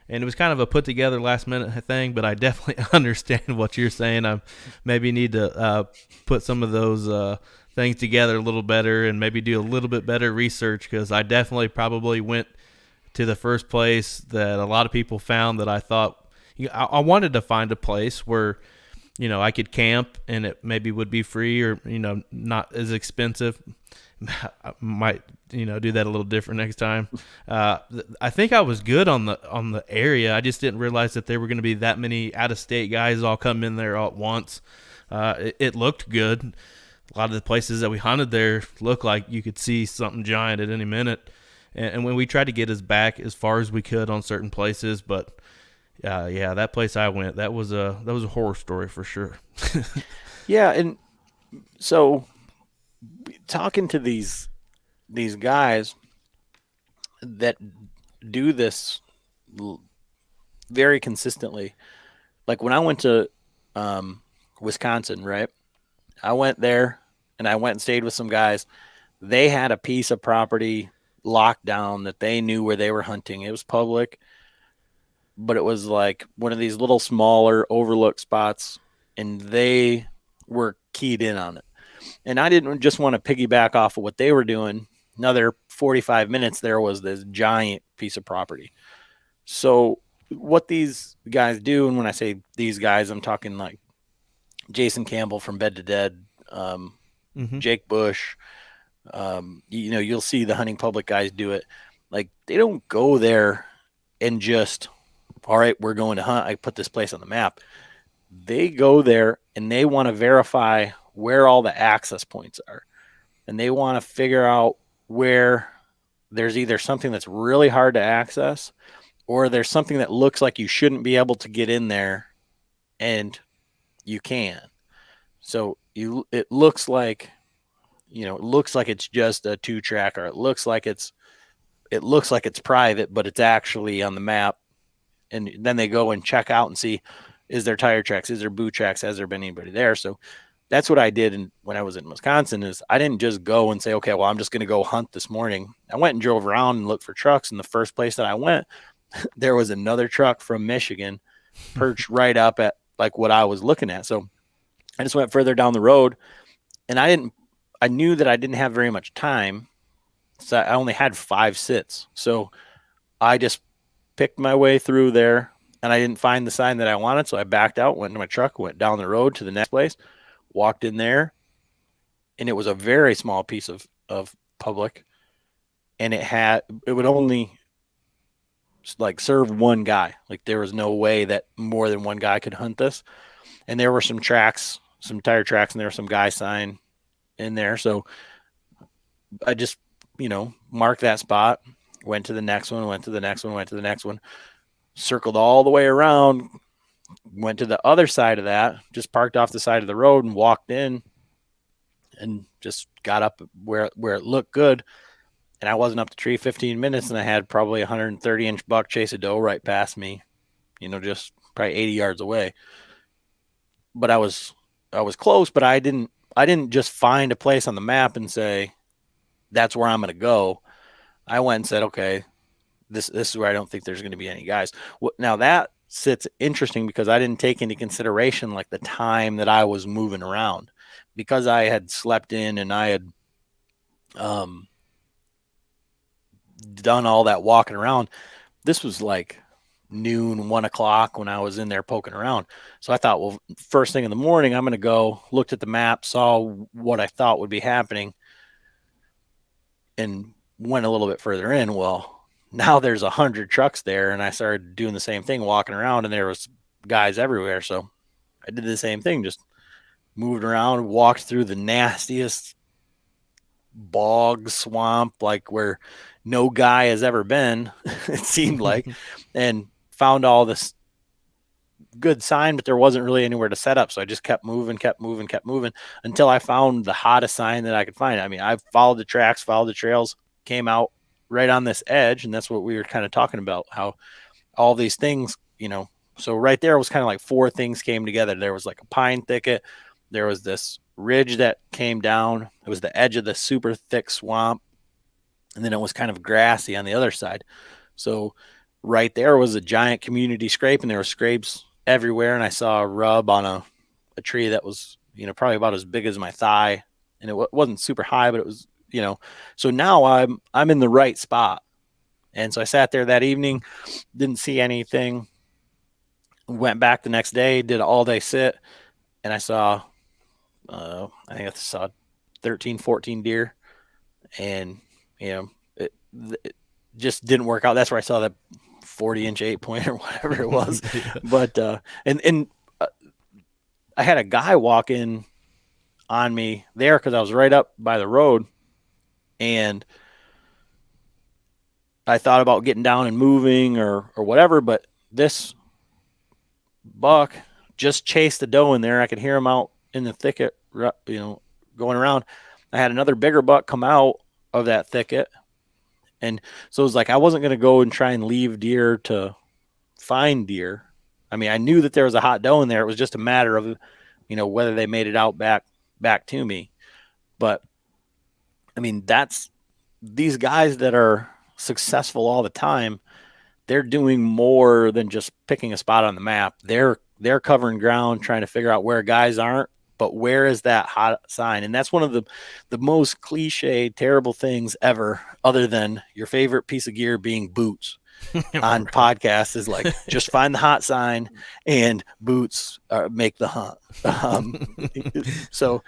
And it was kind of a put together last minute thing, but I definitely understand what you're saying. I maybe need to put some of those things together a little better and maybe do a little bit better research, because I definitely probably went to the first place that a lot of people found that I thought, I wanted to find a place where, I could camp and it maybe would be free or, not as expensive. I might, do that a little different next time. I think I was good on the area. I just didn't realize that there were going to be that many out of state guys all come in there all at once. It looked good. A lot of the places that we hunted there looked like you could see something giant at any minute. And when we tried to get us back as far as we could on certain places, but yeah, that place I went, that was a horror story for sure. Yeah. And so talking to these guys that do this very consistently, like when I went to Wisconsin, right? I went there and I went and stayed with some guys. They had a piece of property locked down that they knew where they were hunting. It was public, but it was like one of these little smaller overlooked spots, and they were keyed in on it. And I didn't just want to piggyback off of what they were doing. Another 45 minutes, there was this giant piece of property. So what these guys do, and when I say these guys, I'm talking like Jason Campbell from Bed to Dead, Mm-hmm. Jake Bush. You'll see the hunting public guys do it. Like, they don't go there and just, all right, we're going to hunt. I put this place on the map. They go there and they want to verify where all the access points are. And they want to figure out where there's either something that's really hard to access, or there's something that looks like you shouldn't be able to get in there and you can. So it looks like, it looks like it's just a 2-track, or it looks like it's private, but it's actually on the map. And then they go and check out and see, is there tire tracks? Is there boot tracks? Has there been anybody there? So that's what I did when I was in Wisconsin. Is I didn't just go and say, okay, well, I'm just going to go hunt this morning. I went and drove around and looked for trucks. And the first place that I went, there was another truck from Michigan perched right up at like what I was looking at. So I just went further down the road, and I knew that I didn't have very much time. So I only had 5 sits. So I just picked my way through there, and I didn't find the sign that I wanted. So I backed out, went to my truck, went down the road to the next place, walked in there, and it was a very small piece of public, and it would only like serve one guy. Like, there was no way that more than one guy could hunt this. And there were some tracks, some tire tracks, and there was some guy sign in there. So I just, marked that spot, went to the next one, went to the next one, went to the next one, circled all the way around, went to the other side of that, just parked off the side of the road and walked in, and just got up where it looked good. And I wasn't up the tree 15 minutes, and I had probably a 130-inch buck chase a doe right past me, just probably 80 yards away. But I was close, but I didn't just find a place on the map and say, that's where I'm going to go. I went and said, okay, this is where I don't think there's going to be any guys. Now that sits interesting, because I didn't take into consideration like the time that I was moving around, because I had slept in and I had done all that walking around. This was like noon, 1 o'clock when I was in there poking around. So I thought, well, first thing in the morning, I'm going to go, looked at the map, saw what I thought would be happening, and went a little bit further in. Well, now there's 100 trucks there, and I started doing the same thing, walking around, and there was guys everywhere. So I did the same thing, just moved around, walked through the nastiest bog swamp, like where no guy has ever been, it seemed like, and found all this good sign, but there wasn't really anywhere to set up. So I just kept moving until I found the hottest sign that I could find. I mean, I followed the tracks, followed the trails, came out right on this edge. And that's what we were kind of talking about, how all these things, so right there was kind of like 4 things came together. There was like a pine thicket. There was this ridge that came down. It was the edge of the super thick swamp. And then it was kind of grassy on the other side. So right there was a giant community scrape, and there were scrapes everywhere. And I saw a rub on a tree that was, probably about as big as my thigh. And it wasn't super high, but it was, so now I'm in the right spot. And so I sat there that evening, didn't see anything, went back the next day, did an all day sit, and I saw, I think I saw 13, 14 deer, and, it just didn't work out. That's where I saw that 40-inch 8-point or whatever it was. Yeah. But, I had a guy walk in on me there, cause I was right up by the road, and I thought about getting down and moving or whatever, but this buck just chased the doe in there. I could hear him out in the thicket, going around. I had another bigger buck come out of that thicket. And so it was like, I wasn't going to go and try and leave deer to find deer. I mean, I knew that there was a hot doe in there. It was just a matter of, whether they made it out back to me. But I mean, that's these guys that are successful all the time. They're doing more than just picking a spot on the map. They're covering ground, trying to figure out where guys aren't, but where is that hot sign? And that's one of the most cliche, terrible things ever, other than your favorite piece of gear being boots on Right. podcasts is like, just find the hot sign and boots make the hunt. Um, so,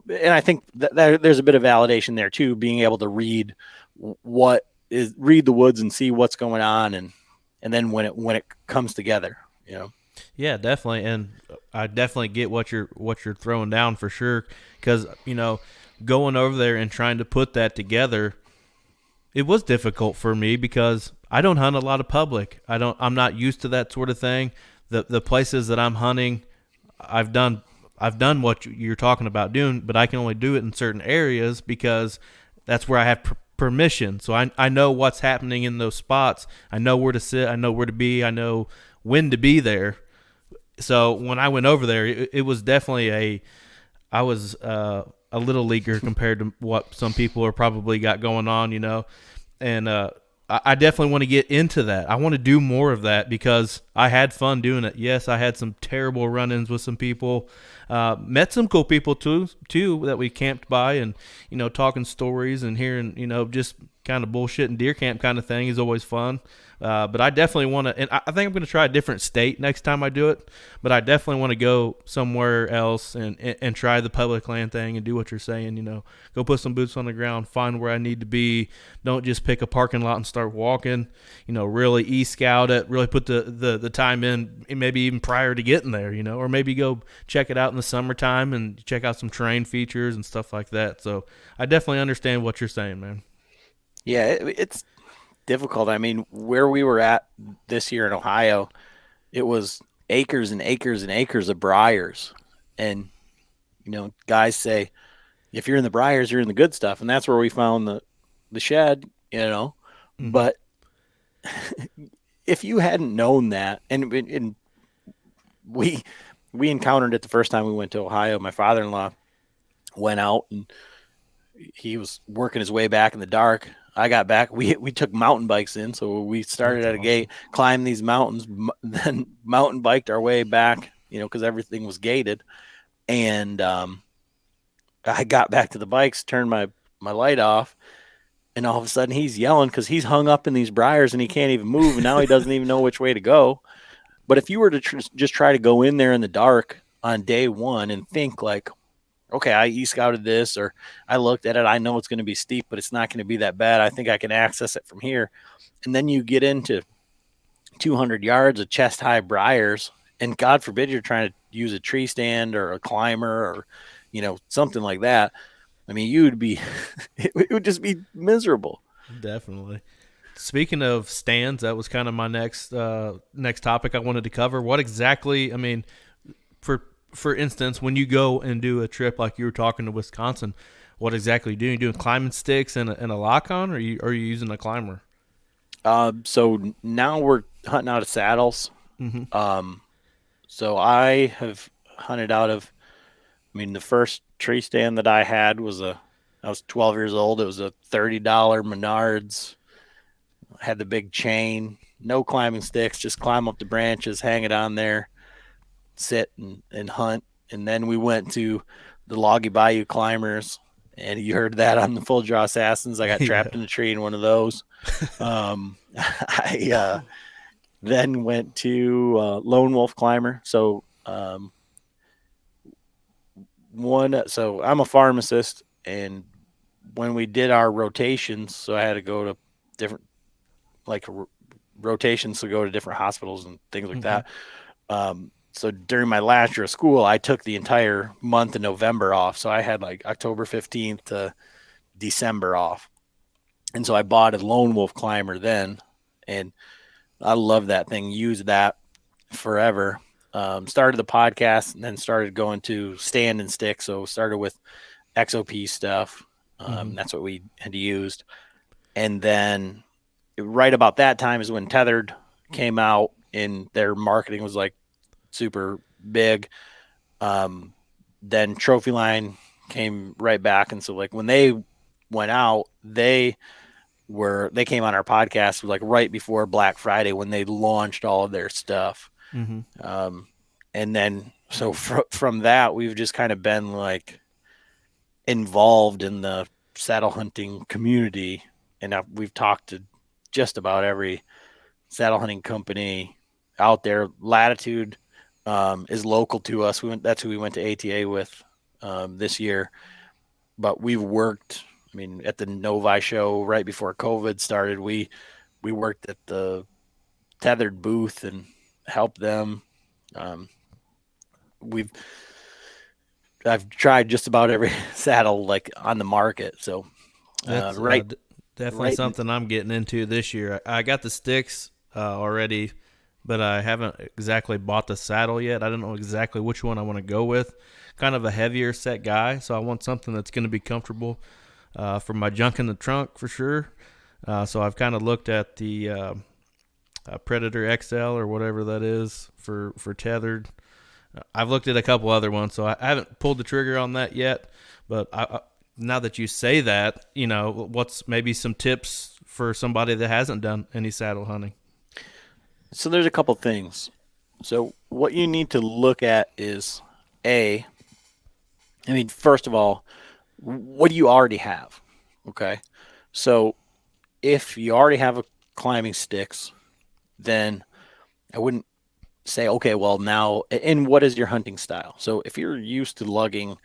and I think that there's a bit of validation there too, being able to read read the woods and see what's going on. And then when it comes together, you know. Yeah, definitely, and I definitely get what you're throwing down for sure. Because going over there and trying to put that together, it was difficult for me because I don't hunt a lot of public. I'm not used to that sort of thing. The places that I'm hunting, I've done what you're talking about doing, but I can only do it in certain areas because that's where I have permission. So I know what's happening in those spots. I know where to sit. I know where to be. I know when to be there. So when I went over there, it was definitely I was a little leaguer compared to what some people are probably got going on, and I definitely want to get into that. I want to do more of that because I had fun doing it. Yes, I had some terrible run-ins with some people. Met some cool people too that we camped by, and talking stories and hearing just kind of bullshit and deer camp kind of thing is always fun. But I definitely want to, and I think I'm going to try a different state next time I do it. But I definitely want to go somewhere else and try the public land thing and do what you're saying. Go put some boots on the ground, find where I need to be. Don't just pick a parking lot and start walking. Really e-scout it. Really put the time in, maybe even prior to getting there. Or maybe go check it out in the summertime and check out some terrain features and stuff like that. So I definitely understand what you're saying, man. Yeah, it's difficult. I mean, where we were at this year in Ohio, it was acres and acres and acres of briars. And, guys say, if you're in the briars, you're in the good stuff. And that's where we found the shed. Mm-hmm. But if you hadn't known that, and we encountered it the first time we went to Ohio, my father-in-law went out and he was working his way back in the dark. I got back. We took mountain bikes in, so we started That's at a awesome. gate, climbed these mountains, then mountain biked our way back. Because everything was gated. And I got back to the bikes, turned my light off, and all of a sudden he's yelling because he's hung up in these briars and he can't even move, and now he doesn't even know which way to go. But if you were to just try to go in there in the dark on day one and think like, okay, I e-scouted this, or I looked at it, I know it's going to be steep, but it's not going to be that bad. I think I can access it from here. And then you get into 200 yards of chest high briars, and God forbid you're trying to use a tree stand or a climber or, something like that. I mean, you'd be, it would just be miserable. Definitely. Speaking of stands, that was kind of my next topic I wanted to cover. What exactly? I mean, for instance, when you go and do a trip like you were talking to Wisconsin, what exactly do you doing? Climbing sticks and a lock on, or are you using a climber? So now we're hunting out of saddles. Mm-hmm. So I have hunted out of, I mean, the first tree stand that I had I was 12 years old. It was a $30 Menards. I had the big chain, no climbing sticks, just climb up the branches, hang it on there, sit and hunt. And then we went to the Loggy Bayou climbers, and you heard that on the Full Draw Assassins. I got trapped in a tree in one of those. I then went to Lone Wolf climber. So so I'm a pharmacist, and when we did our rotations, so I had to go to different rotations to go to different hospitals and things like Mm-hmm. that. So during my last year of school, I took the entire month of November off. So I had like October 15th to December off. And so I bought a Lone Wolf climber then, and I love that thing. Used that forever. Started the podcast and then started going to stand and stick. So started with XOP stuff. Mm-hmm. That's what we had used. And then right about that time is when Tethered came out and their marketing was like super big. Then Trophy Line came right back. And so like when they went out, they came on our podcast like right before Black Friday when they launched all of their stuff. Mm-hmm. And then so from that, we've just kind of been like involved in the saddle hunting community, and we've talked to just about every saddle hunting company out there. Latitude is local to us. That's who we went to ATA with this year. But we've worked. I mean, at the Novi show right before COVID started, we worked at the Tethered booth and helped them. Um, we've I've tried just about every saddle like on the market. So That's right, definitely right. something I'm getting into this year. I got the sticks already, but I haven't exactly bought the saddle yet. I don't know exactly which one I want to go with. Kind of a heavier set guy, so I want something that's going to be comfortable for my junk in the trunk for sure. So I've kind of looked at the Predator XL or whatever that is for tethered. I've looked at a couple other ones, so I haven't pulled the trigger on that yet. But now that you say that, what's maybe some tips for somebody that hasn't done any saddle hunting? So there's a couple things. So what you need to look at is a. I mean, first of all, what do you already have? Okay, so if you already have a climbing sticks, then I wouldn't say, okay, well now, and what is your hunting style? So if you're used to lugging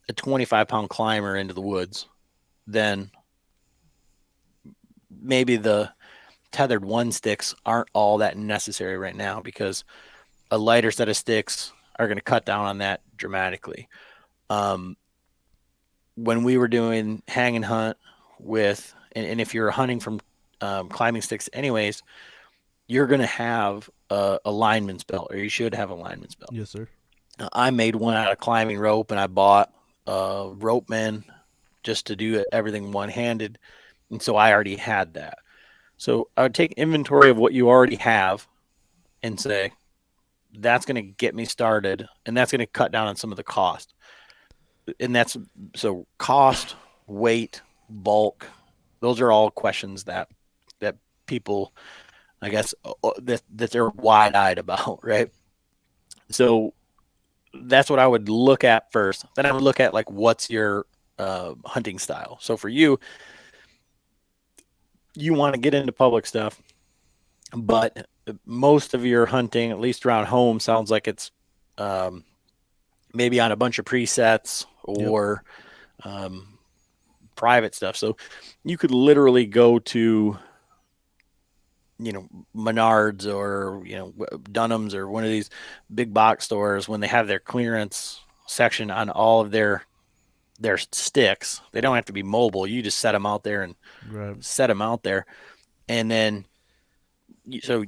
a 25-pound climber into the woods, then maybe the tethered one sticks aren't all that necessary right now, because a lighter set of sticks are going to cut down on that dramatically. Um, when we were doing hang and hunt with, and if you're hunting from climbing sticks anyways, you're going to have a lineman's belt, or you should have a lineman's belt. Yes, sir. I made one out of climbing rope, and I bought a rope man just to do everything one handed. And so I already had that. So I would take inventory of what you already have and say, that's going to get me started, and that's going to cut down on some of the cost. And that's so cost, weight, bulk. Those are all questions that people, I guess, that they're wide eyed about, right? So that's what I would look at first. Then I would look at like what's your hunting style. So for you, you want to get into public stuff, but most of your hunting, at least around home, sounds like it's um, maybe on a bunch of presets Yep. or um, private stuff. So you could literally go to, Menards or, Dunham's or one of these big box stores when they have their clearance section on all of their sticks. They don't have to be mobile. You just set them out there and Right. set them out there. And then, so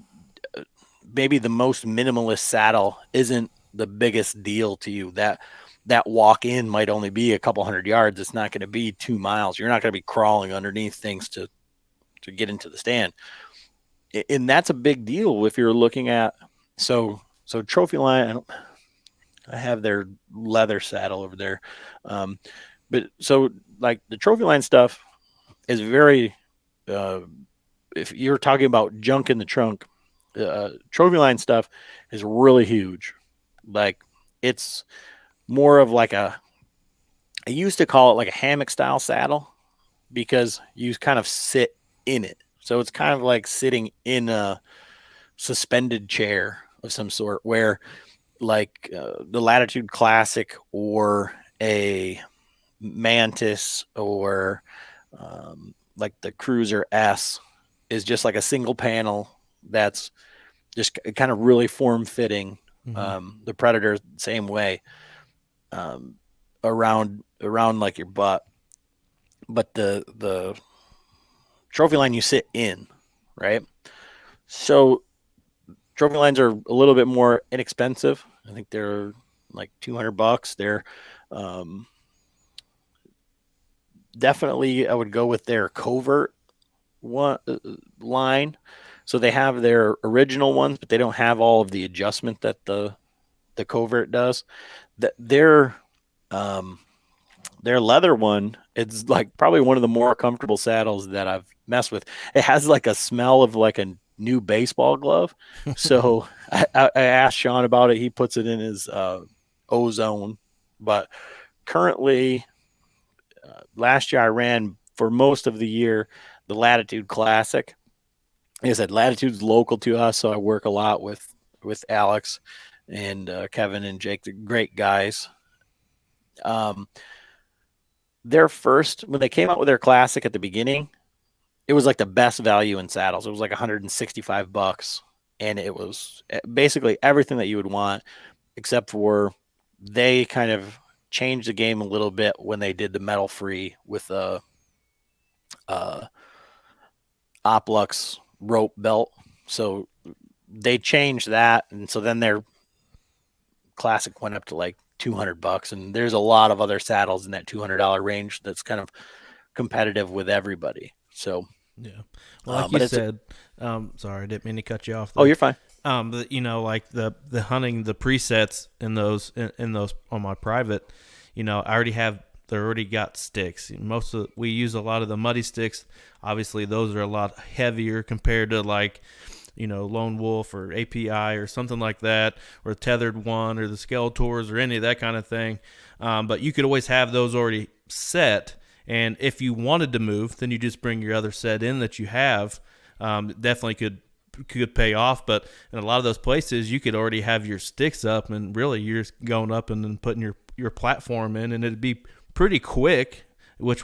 maybe the most minimalist saddle isn't the biggest deal to you. That walk in might only be a couple hundred yards. It's not going to be 2 miles. You're not going to be crawling underneath things to get into the stand. And that's a big deal if you're looking at, so Trophy Line, I have their leather saddle over there. But so like the Trophy Line stuff is very, uh, if you're talking about junk in the trunk, Trophy Line stuff is really huge. Like it's more of like I used to call it like a hammock style saddle, because you kind of sit in it. So it's kind of like sitting in a suspended chair of some sort, where like the Latitude Classic or a Mantis or like the Cruiser S is just like a single panel that's just kind of really form fitting. Mm-hmm. The Predator, same way, um, around like your butt, but the Trophy Line you sit in, right? So Trophy lines are a little bit more inexpensive. I think they're like $200. They're um, definitely, I would go with their covert one line. So they have their original ones, but they don't have all of the adjustment that the covert does. That um, their leather one, it's like probably one of the more comfortable saddles that I've messed with. It has like a smell of like new baseball glove. So I asked Sean about it. He puts it in his ozone. But currently, last year I ran for most of the year the Latitude Classic. Like I said, Latitude's local to us, so I work a lot with Alex and Kevin and Jake, the great guys. Um, their first when they came out with their classic at the beginning, it was like the best value in saddles. It was like $165, and it was basically everything that you would want, except for they kind of changed the game a little bit when they did the metal free with the uh, Oplux rope belt. So they changed that, and so then their classic went up to like $200, and there's a lot of other saddles in that $200 range that's kind of competitive with everybody. So Yeah. Well, like you but it's said, sorry, I didn't mean to cut you off oh, there. you're fine. But like the hunting, the presets in those on my private, I already have. They already got sticks. We use a lot of the muddy sticks. Obviously, those are a lot heavier compared to like, Lone Wolf or API or something like that, or Tethered One or the Skeletors or any of that kind of thing. But you could always have those already set. And if you wanted to move, then you just bring your other set in that you have. Definitely could pay off, but in a lot of those places, you could already have your sticks up, and really you're just going up and then putting your platform in, and it'd be pretty quick. Which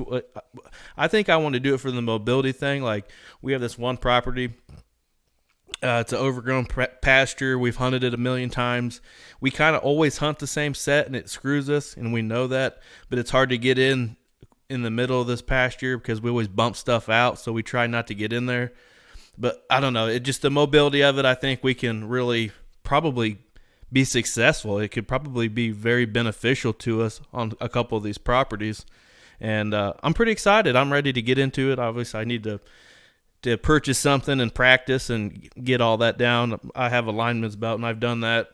I think I want to do it for the mobility thing. Like we have this one property. It's an overgrown pasture. We've hunted it a million times. We kind of always hunt the same set, and it screws us, and we know that. But it's hard to get in the middle of this pasture because we always bump stuff out, so we try not to get in there. But I don't know. It just the mobility of it. I think we can really probably be successful. It could probably be very beneficial to us on a couple of these properties, and I'm pretty excited. I'm ready to get into it. Obviously, I need to purchase something and practice and get all that down. I have a lineman's belt, and I've done that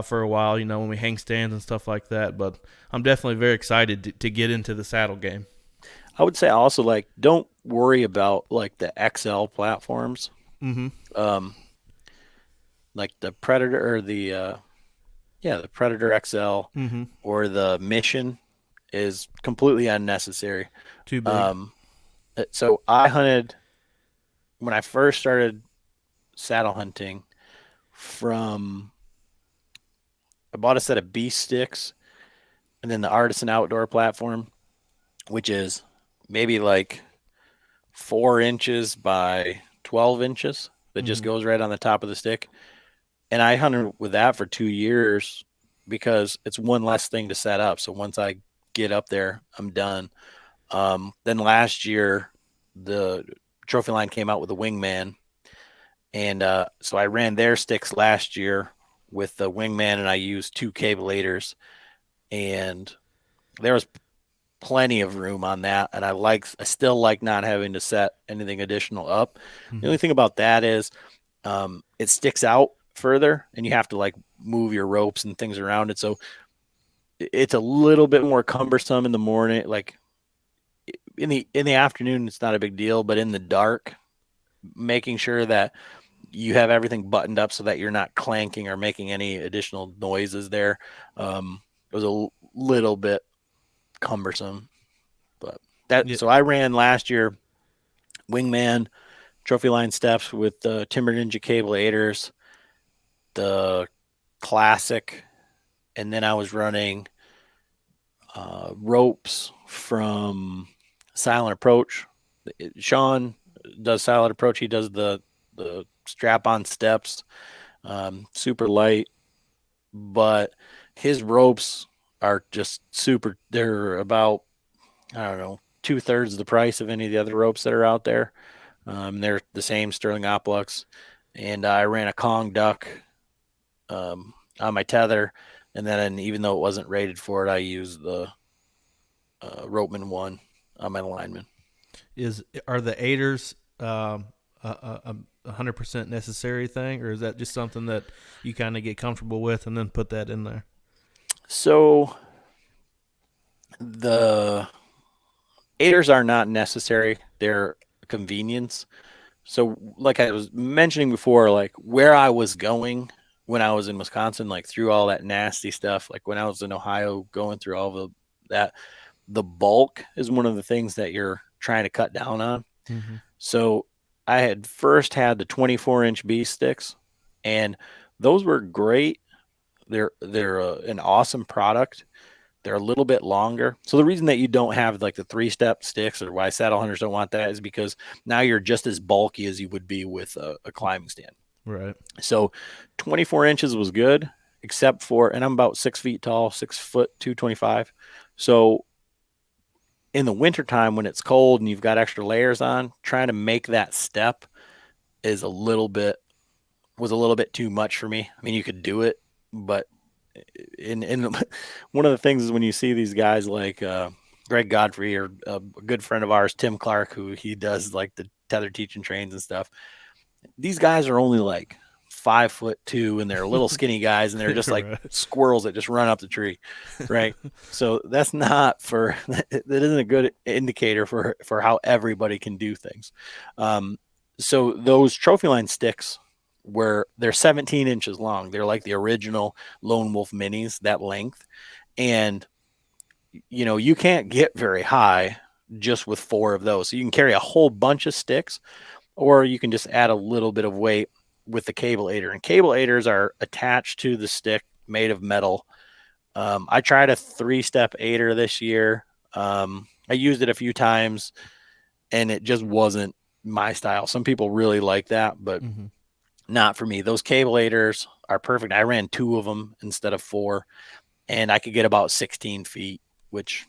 for a while. When we hang stands and stuff like that. But I'm definitely very excited to get into the saddle game. I would say also like don't worry about like the XL platforms. Mm-hmm. Um, like the Predator or the Predator XL Mm-hmm. or the Mission is completely unnecessary. Too big. Um, so I hunted when I first started saddle hunting from I bought a set of beast sticks and then the Artisan Outdoor platform, which is maybe like 4 inches by 12 inches that just Mm-hmm. goes right on the top of the stick. And I hunted with that for 2 years because it's one less thing to set up. So once I get up there, I'm done. Then last year, the trophy line came out with a Wingman. And so I ran their sticks last year with the Wingman, and I used 2 cabelators. And there was plenty of room on that, and I still like not having to set anything additional up. The Mm-hmm. only thing about that is it sticks out further, and you have to like move your ropes and things around it. So it's a little bit more cumbersome in the morning. Like in the afternoon, it's not a big deal, but in the dark, making sure that you have everything buttoned up so that you're not clanking or making any additional noises there. It was a little bit cumbersome. But that Yeah. so I ran last year Wingman trophy line steps with the Timber Ninja cable aiders, the classic, and then I was running ropes from Silent Approach. Sean does Silent Approach. He does the strap on steps, super light, but his ropes are just super. They're about I don't know 2/3 the price of any of the other ropes that are out there. They're the same Sterling Oplux, and I ran a Kong duck on my tether, and then even though it wasn't rated for it, I used the Ropeman one on my lineman. Are the aiders a 100% necessary thing, or is that just something that you kind of get comfortable with and then put that in there? So the aiders are not necessary; they're convenience. So like I was mentioning before, like where I was going when I was in Wisconsin, like through all that nasty stuff, like when I was in Ohio going through all of that, the bulk is one of the things that you're trying to cut down on. Mm-hmm. So I had first had the 24-inch B sticks, and those were great. They're an awesome product. They're a little bit longer. So the reason that you don't have like the 3-step sticks, or why saddle hunters don't want that, is because now you're just as bulky as you would be with a climbing stand. Right. So 24 inches was good, except for, and I'm about 6 feet tall, 6 foot 225. So in the wintertime when it's cold and you've got extra layers on, trying to make that step is a little bit was a little bit too much for me. I mean, you could do it, but in one of the things is when you see these guys like Greg Godfrey, or a good friend of ours, Tim Clark, who he does like the tether teaching trains and stuff. These guys are only like 5'2", and they're little skinny guys, and they're just like Right. squirrels that just run up the tree, right? So that's not for that isn't a good indicator for how everybody can do things. So those trophy line sticks where they're 17 inches long. They're like the original Lone Wolf minis, that length. And, you can't get very high just with 4 of those. So you can carry a whole bunch of sticks, or you can just add a little bit of weight with the cable aider. And cable aiders are attached to the stick, made of metal. I tried a 3-step aider this year. I used it a few times, and it just wasn't my style. Some people really like that, but Mm-hmm. not for me. Those cable aiders are perfect. I ran 2 of them instead of 4, and I could get about 16 feet, which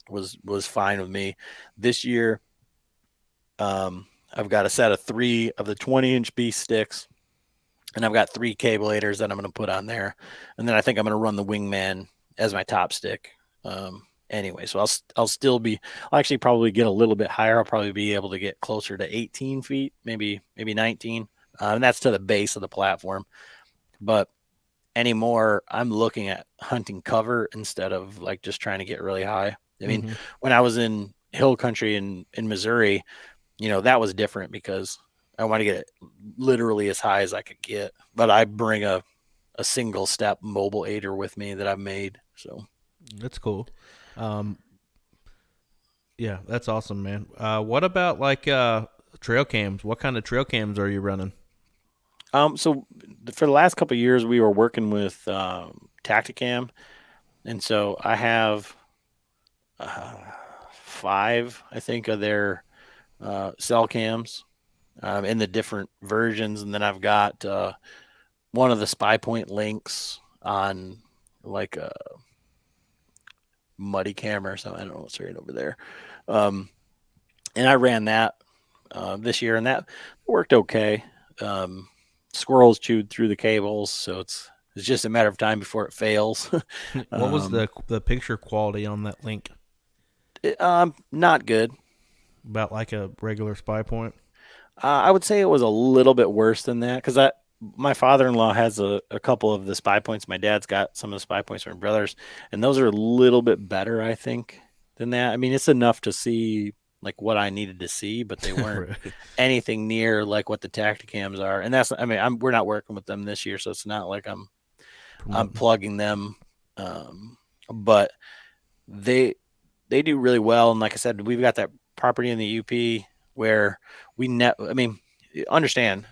was fine with me. This year, I've got a set of 3 of the 20-inch beast sticks, and I've got 3 cable aiders that I'm going to put on there, and then I think I'm going to run the Wingman as my top stick. Anyway, so I'll actually probably get a little bit higher. I'll probably be able to get closer to 18 feet, maybe 19, and that's to the base of the platform. But anymore, I'm looking at hunting cover instead of like just trying to get really high. I mean, Mm-hmm. when I was in hill country in Missouri, that was different because I want to get it literally as high as I could get. But I bring a single step mobile aider with me that I've made. So, That's cool. Um, yeah, that's awesome, man. What about like trail cams? What kind of trail cams are you running? so for the last couple of years, we were working with Tacticam, and so I have uh, 5, I think, of their cell cams in the different versions, and then I've got one of the spy point links on like a muddy camera or something. I don't know what's right over there. Um, and I ran that this year, and that worked okay. Um, Squirrels chewed through the cables, so it's just a matter of time before it fails. What was um, the picture quality on that link? Not good. About like a regular spy point? I would say it was a little bit worse than that because my father-in-law has a couple of the spy points. My dad's got some of the spy points from my brothers, and those are a little bit better, I think, than that. I mean, it's enough to see like what I needed to see, but they weren't Right. anything near like what the Tacticams are. And that's, I mean, we're not working with them this year, so it's not like I'm Promoting. plugging them. Um, but they they do really well. And like I said, we've got that property in the UP where I mean, understand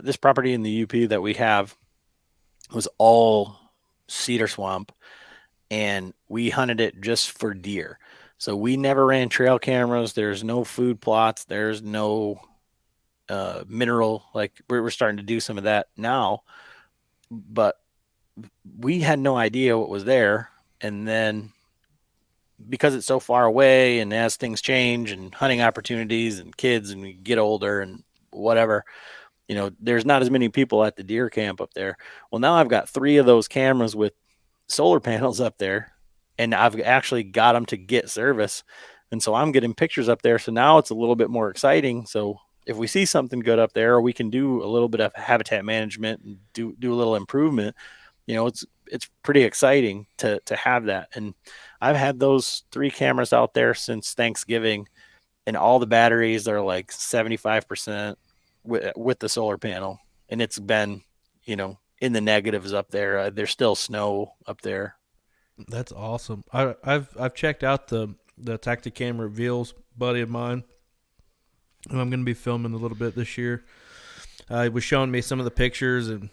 this property in the UP that we have was all cedar swamp, and we hunted it just for deer. So we never ran trail cameras. There's no food plots. There's no mineral. Like we're starting to do some of that now, but we had no idea what was there. And then because it's so far away, and as things change and hunting opportunities and kids and we get older and whatever, there's not as many people at the deer camp up there. Well, now I've got 3 of those cameras with solar panels up there, and I've actually got them to get service. And so I'm getting pictures up there. So now it's a little bit more exciting. So if we see something good up there, or we can do a little bit of habitat management and do a little improvement, it's pretty exciting to have that. And I've had those 3 cameras out there since Thanksgiving, and all the batteries are like 75% with the solar panel, and it's been, in the negatives up there. There's still snow up there. That's awesome. I've checked out the Tacticam reveals, buddy of mine, who I'm going to be filming a little bit this year. He was showing me some of the pictures, and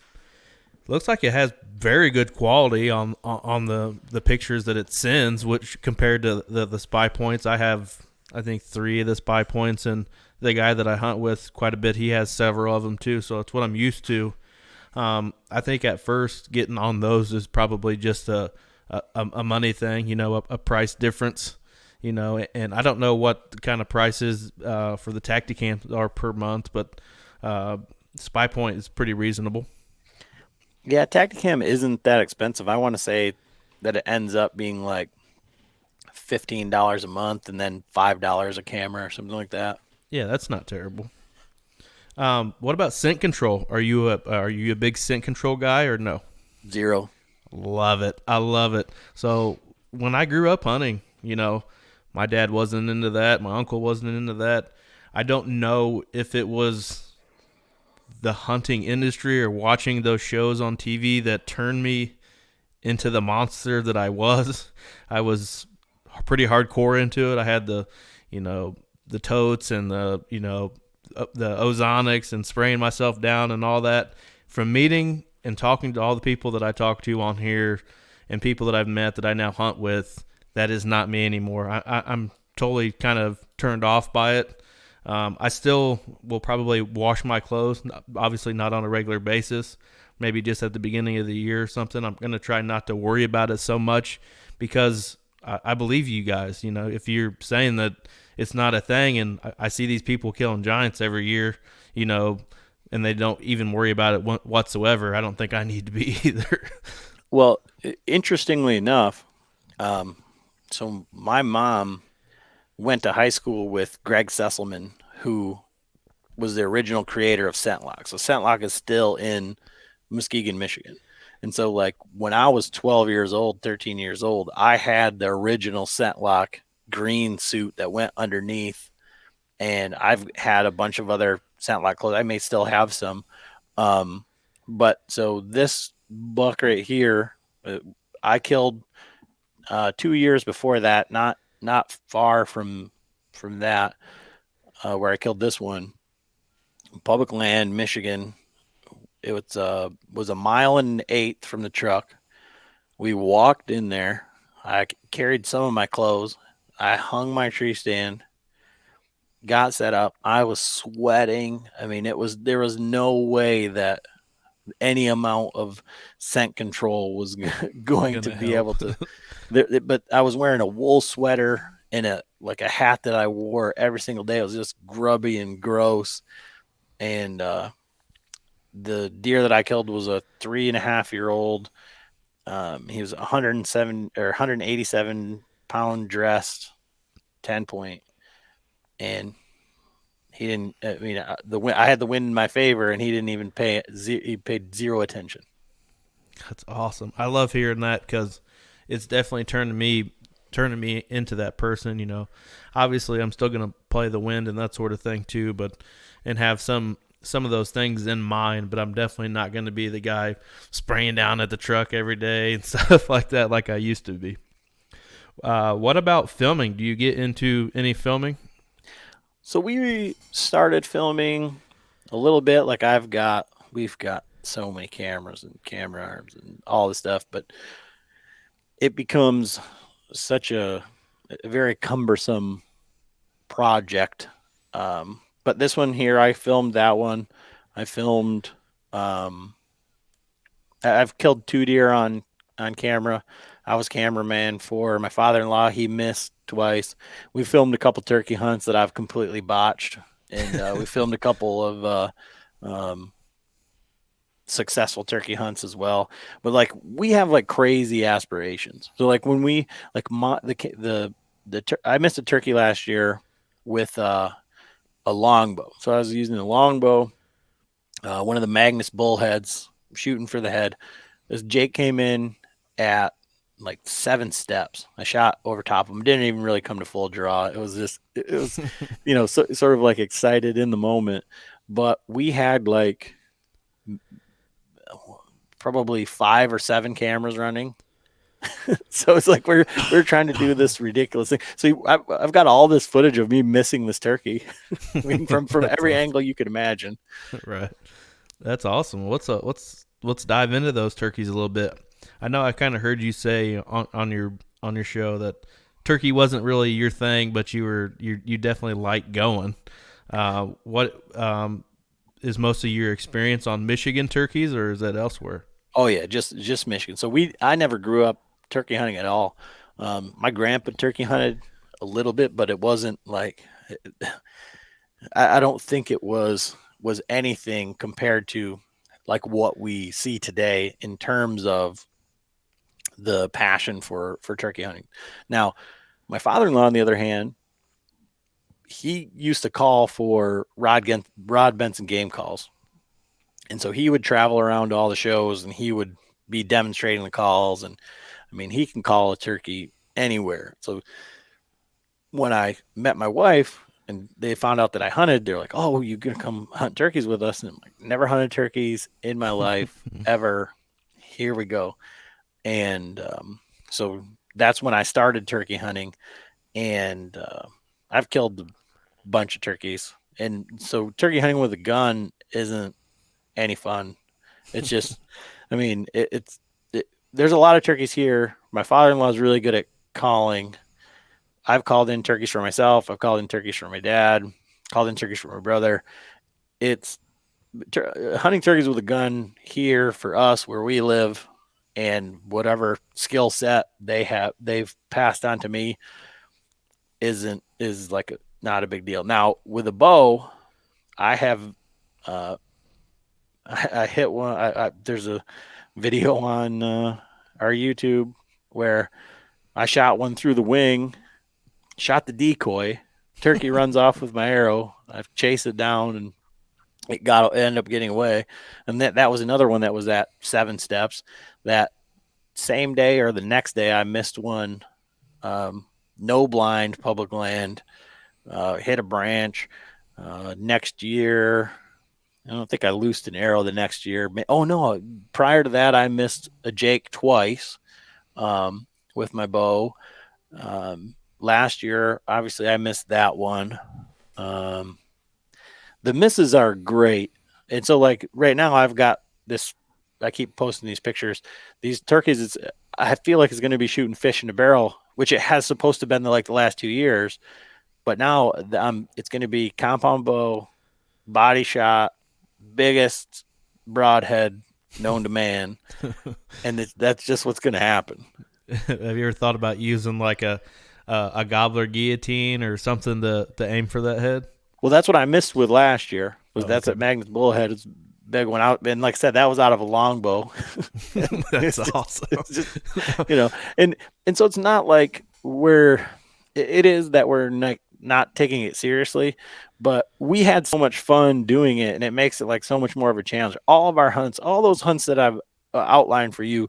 looks like it has very good quality on the pictures that it sends, which compared to the spy points. I have, I think, 3 of the spy points, and the guy that I hunt with quite a bit, he has several of them too. So it's what I'm used to. I think at first getting on those is probably just a money thing, a price difference, and I don't know what kind of prices for the Tacticams are per month, but Spy Point is pretty reasonable. Yeah, Tacticam isn't that expensive. I want to say that it ends up being like $15 a month and then $5 a camera or something like that. Yeah, that's not terrible. What about scent control? Are you a big scent control guy or no? Zero. Love it. I love it. So when I grew up hunting, my dad wasn't into that. My uncle wasn't into that. I don't know if it was the hunting industry or watching those shows on TV that turned me into the monster that I was. I was pretty hardcore into it. I had the totes and the ozonics and spraying myself down and all that. From meeting and talking to all the people that I talk to on here and people that I've met that I now hunt with, that is not me anymore. I'm totally kind of turned off by it. I still will probably wash my clothes, obviously not on a regular basis, maybe just at the beginning of the year or something. I'm going to try not to worry about it so much because I believe you guys. If you're saying that it's not a thing, and I see these people killing giants every year, and they don't even worry about it whatsoever, I don't think I need to be either. Well, interestingly enough, so my mom went to high school with Greg Sesselman, who was the original creator of ScentLock. So ScentLock is still in Muskegon, Michigan. And so, like, when I was 12 years old, 13 years old, I had the original ScentLock green suit that went underneath. And I've had a bunch of other ScentLock clothes. I may still have some. But so this buck right here, I killed 2 years before that, not far from that, where I killed this one, public land, Michigan. It was a mile and an eighth from the truck. We walked in there. I carried some of my clothes. I hung my tree stand, got set up. I was sweating. I mean, there was no way that any amount of scent control was going to be help. able to. But I was wearing a wool sweater and a hat that I wore every single day. It was just grubby and gross. And the deer that I killed was a 3.5-year-old. He was 107 or 187-pound dressed 10 point, and he didn't. I mean, I had the wind in my favor, and he didn't even pay. He paid zero attention. That's awesome. I love hearing that because it's definitely turning me into that person. Obviously I'm still gonna play the wind and that sort of thing too, and have some of those things in mind. But I'm definitely not going to be the guy spraying down at the truck every day and stuff like that, like I used to be. What about filming? Do you get into any filming? So we started filming a little bit. Like we've got so many cameras and camera arms and all this stuff, but it becomes such a very cumbersome project. But this one here, I filmed that one. I filmed. I've killed 2 deer on camera. I was cameraman for my father-in-law. He missed twice. We filmed a couple turkey hunts that I've completely botched, and we filmed a couple of successful turkey hunts as well. But like we have like crazy aspirations. So like when we like I missed a turkey last year with a longbow. So I was using a longbow, one of the Magnus bullheads, shooting for the head. This Jake came in at like 7 steps. I shot over top of them. Didn't even really come to full draw. It was just, it was, sort of like excited in the moment. But we had like probably 5 or 7 cameras running. So it's like we're trying to do this ridiculous thing. So I've got all this footage of me missing this turkey. I mean, from every angle you could imagine. Right. That's awesome. Let's dive into those turkeys a little bit. I know I kind of heard you say on your show that turkey wasn't really your thing, but you definitely like going. What is most of your experience on Michigan turkeys, or is that elsewhere? Oh yeah, just Michigan. So I never grew up turkey hunting at all. My grandpa turkey hunted a little bit, but it wasn't like I don't think it was anything compared to like what we see today in terms of the passion for turkey hunting. Now, my father-in-law, on the other hand, he used to call for Rod Benson game calls. And so he would travel around to all the shows and he would be demonstrating the calls. And I mean, he can call a turkey anywhere. So when I met my wife and they found out that I hunted, they're like, "Oh, you're going to come hunt turkeys with us?" And I'm like, "Never hunted turkeys in my life ever. Here we go." And so that's when I started turkey hunting. And I've killed a bunch of turkeys. And so turkey hunting with a gun isn't any fun. It's just, I mean, there's a lot of turkeys here. My father-in-law is really good at calling. I've called in turkeys for myself. I've called in turkeys for my dad, called in turkeys for my brother. It's hunting turkeys with a gun here for us where we live, and whatever skill set they've passed on to me is like not a big deal. Now with a bow, I have, I hit one. There's a video on our YouTube where I shot one through the wing, shot the decoy. Turkey runs off with my arrow. I chased it down and it ended up getting away. And that was another one that was at 7 steps. That same day or the next day, I missed one. No blind, public land. Hit a branch. Next year, I don't think I loosed an arrow the next year. Oh no! Prior to that, I missed a Jake twice with my bow. Last year, obviously, I missed that one. The misses are great, and so like right now, I've got this. I keep posting these pictures. These turkeys, I feel like it's going to be shooting fish in a barrel, which it has supposed to been like the last 2 years, but now it's going to be compound bow, body shot, biggest broadhead known to man, and that's just what's going to happen. Have you ever thought about using like a gobbler guillotine or something to aim for that head? Well, that's what I missed with last year. That's Okay. at Magnus Bullhead. It's a big one out, and like I said, that was out of a longbow. That's awesome. It's just, and so it's not like it is that we're not taking it seriously, but we had so much fun doing it, and it makes it like so much more of a challenge. All of our hunts, all those hunts that I've outlined for you,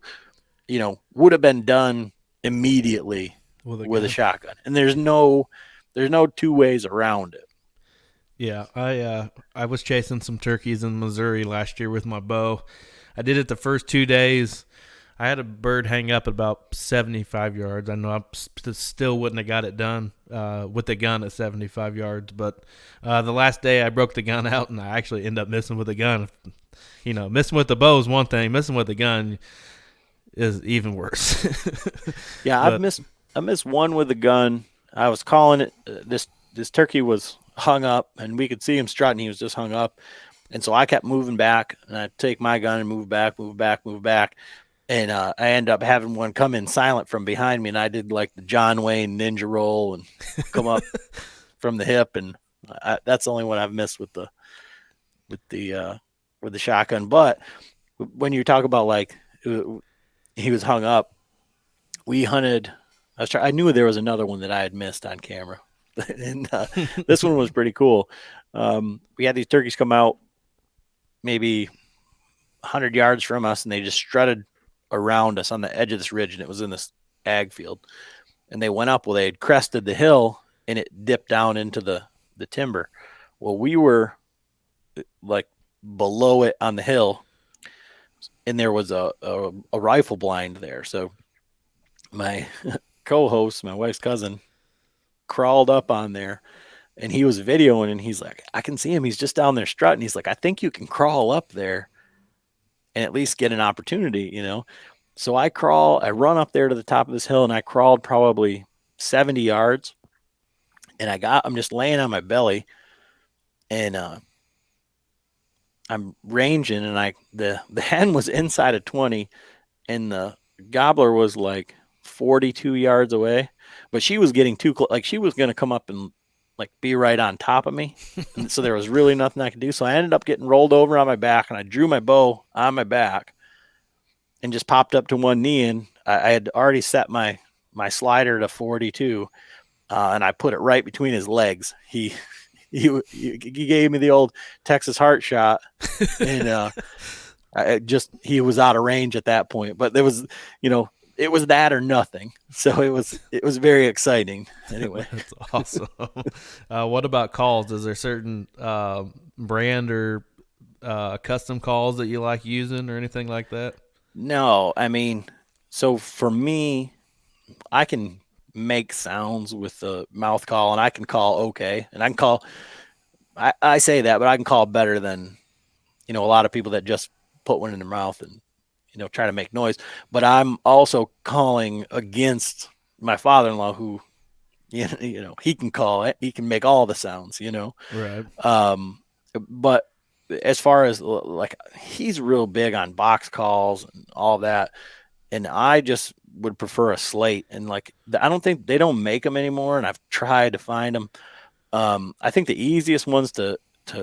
would have been done immediately with a shotgun, and there's no two ways around it. Yeah, I was chasing some turkeys in Missouri last year with my bow. I did it the first 2 days. I had a bird hang up at about 75 yards. I know I still wouldn't have got it done with the gun at 75 yards, but the last day I broke the gun out and I actually ended up missing with the gun. Missing with the bow is one thing. Missing with the gun is even worse. Yeah, I missed one with the gun. I was calling it. This turkey was hung up, and we could see him strutting. He was just hung up, and so I kept moving back, and I take my gun and move back, and I end up having one come in silent from behind me, and I did like the John Wayne ninja roll and come up from the hip, and that's the only one I've missed with the shotgun. But when you talk about like he was hung up, we hunted. I knew there was another one that I had missed on camera, and this one was pretty cool. We had these turkeys come out maybe 100 yards from us, and they just strutted around us on the edge of this ridge, and it was in this ag field, and they went up. Well, they had crested the hill and it dipped down into the timber. Well, we were like below it on the hill, and there was a rifle blind there. So my co-host, my wife's cousin, crawled up on there, and he was videoing, and he's like, I can see him. He's just down there strutting. He's like, I think you can crawl up there and at least get an opportunity, you know? So I run up there to the top of this hill, and I crawled probably 70 yards, and I'm just laying on my belly, and I'm ranging, and the hen was inside of 20, and the gobbler was like 42 yards away, but she was getting too close. Like, she was going to come up and like be right on top of me. And so there was really nothing I could do. So I ended up getting rolled over on my back, and I drew my bow on my back and just popped up to one knee. And I had already set my slider to 42, and I put it right between his legs. He gave me the old Texas heart shot, and he was out of range at that point. But there was, it was that or nothing. So it was very exciting. Anyway, That's awesome. What about calls? Is there certain brand or custom calls that you like using or anything like that? no, I mean, so for me, I can make sounds with the mouth call, and I can call okay, and I can call. I say that, but I can call better than a lot of people that just put one in their mouth and try to make noise. But I'm also calling against my father-in-law, who he can call it, he can make all the sounds, Right. But as far as like, he's real big on box calls and all that, and I just would prefer a slate. And like, I don't think they don't make them anymore, and I've tried to find them. I think the easiest ones to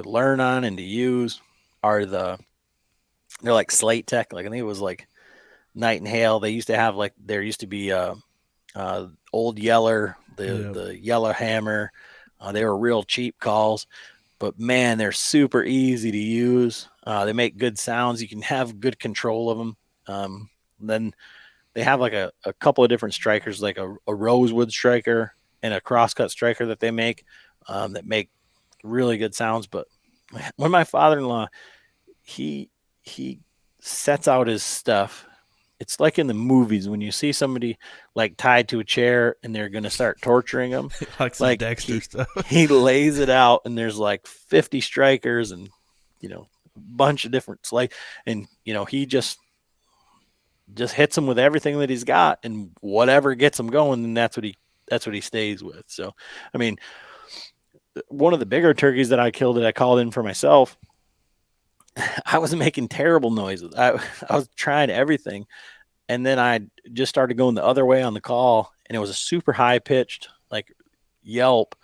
learn on and to use are they're like Slate Tech. Like, I think it was like Night and Hail. They used to have, like, there used to be Old Yeller, Yeah. the Yeller Hammer. They were real cheap calls, but man, they're super easy to use. They make good sounds. You can have good control of them. Then they have like a couple of different strikers, like a rosewood striker and a crosscut striker that make really good sounds. But when my father-in-law, he he sets out his stuff, it's like in the movies when you see somebody like tied to a chair and they're going to start torturing them. Like some Like, Dexter stuff. he lays it out, and there's like 50 strikers and a bunch of different and he just hits them with everything that he's got, and whatever gets him going, and that's what he stays with. So, I mean, one of the bigger turkeys that I killed, that I called in for myself, I was making terrible noises. I was trying everything, and then I just started going the other way on the call, and it was a super high pitched like yelp,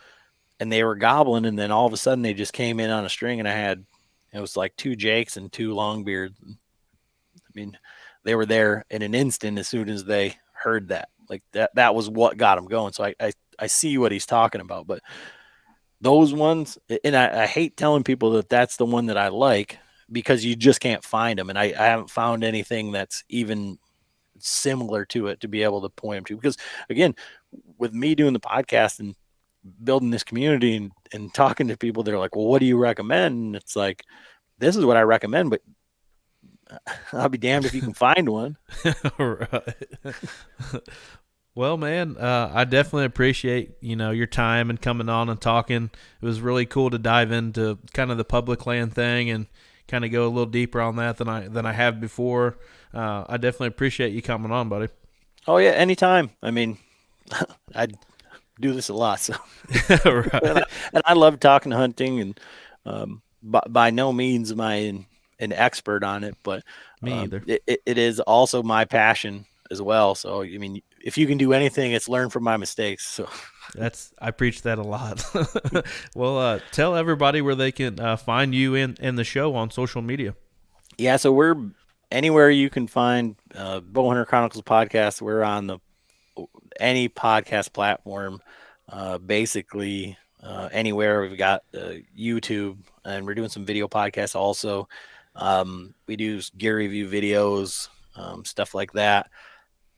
and they were gobbling, and then all of a sudden they just came in on a string, and it was like two Jakes and two Longbeards. I mean, they were there in an instant as soon as they heard that. Like, that was what got them going. So I see what he's talking about. But those ones, and I hate telling people that that's the one that I like, because you just can't find them. And I haven't found anything that's even similar to it to be able to point them to. Because again, with me doing the podcast and building this community and talking to people, they're like, well, what do you recommend? And it's like, this is what I recommend, but I'll be damned if you can find one. Right. Well, man, I definitely appreciate your time and coming on and talking. It was really cool to dive into kind of the public land thing and kind of go a little deeper on that than I have before. I definitely appreciate you coming on, buddy. Oh yeah, anytime. I mean, I do this a lot, so Right. and I love talking hunting, and by no means am I an expert on it, but Me either. it is also my passion as well. So, I mean, if you can do anything, it's learn from my mistakes. So I preach that a lot. Well, tell everybody where they can find you in the show on social media. yeah, so we're anywhere you can find Bowhunter Chronicles podcast. We're on any podcast platform, basically anywhere. We've got YouTube, and we're doing some video podcasts also. We do gear review videos, stuff like that.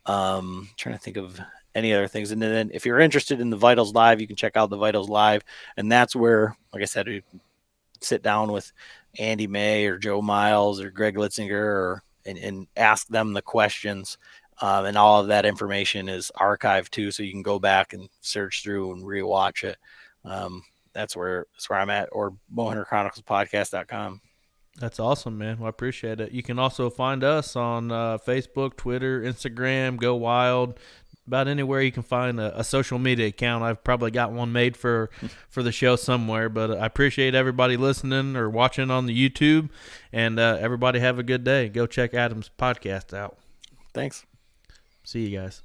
Trying to think of any other things. And then if you're interested in the Vitals Live, you can check out the Vitals Live. And that's where, like I said, we sit down with Andy May or Joe Miles or Greg Litzinger and ask them the questions. And all of that information is archived too, so you can go back and search through and rewatch it. That's where I'm at, or bowhunterchroniclespodcast.com. That's awesome, man. Well, I appreciate it. You can also find us on Facebook, Twitter, Instagram, GoWild, about anywhere you can find a social media account. I've probably got one made for the show somewhere, but I appreciate everybody listening or watching on the YouTube, and everybody have a good day. Go check Adam's podcast out. Thanks. See you guys.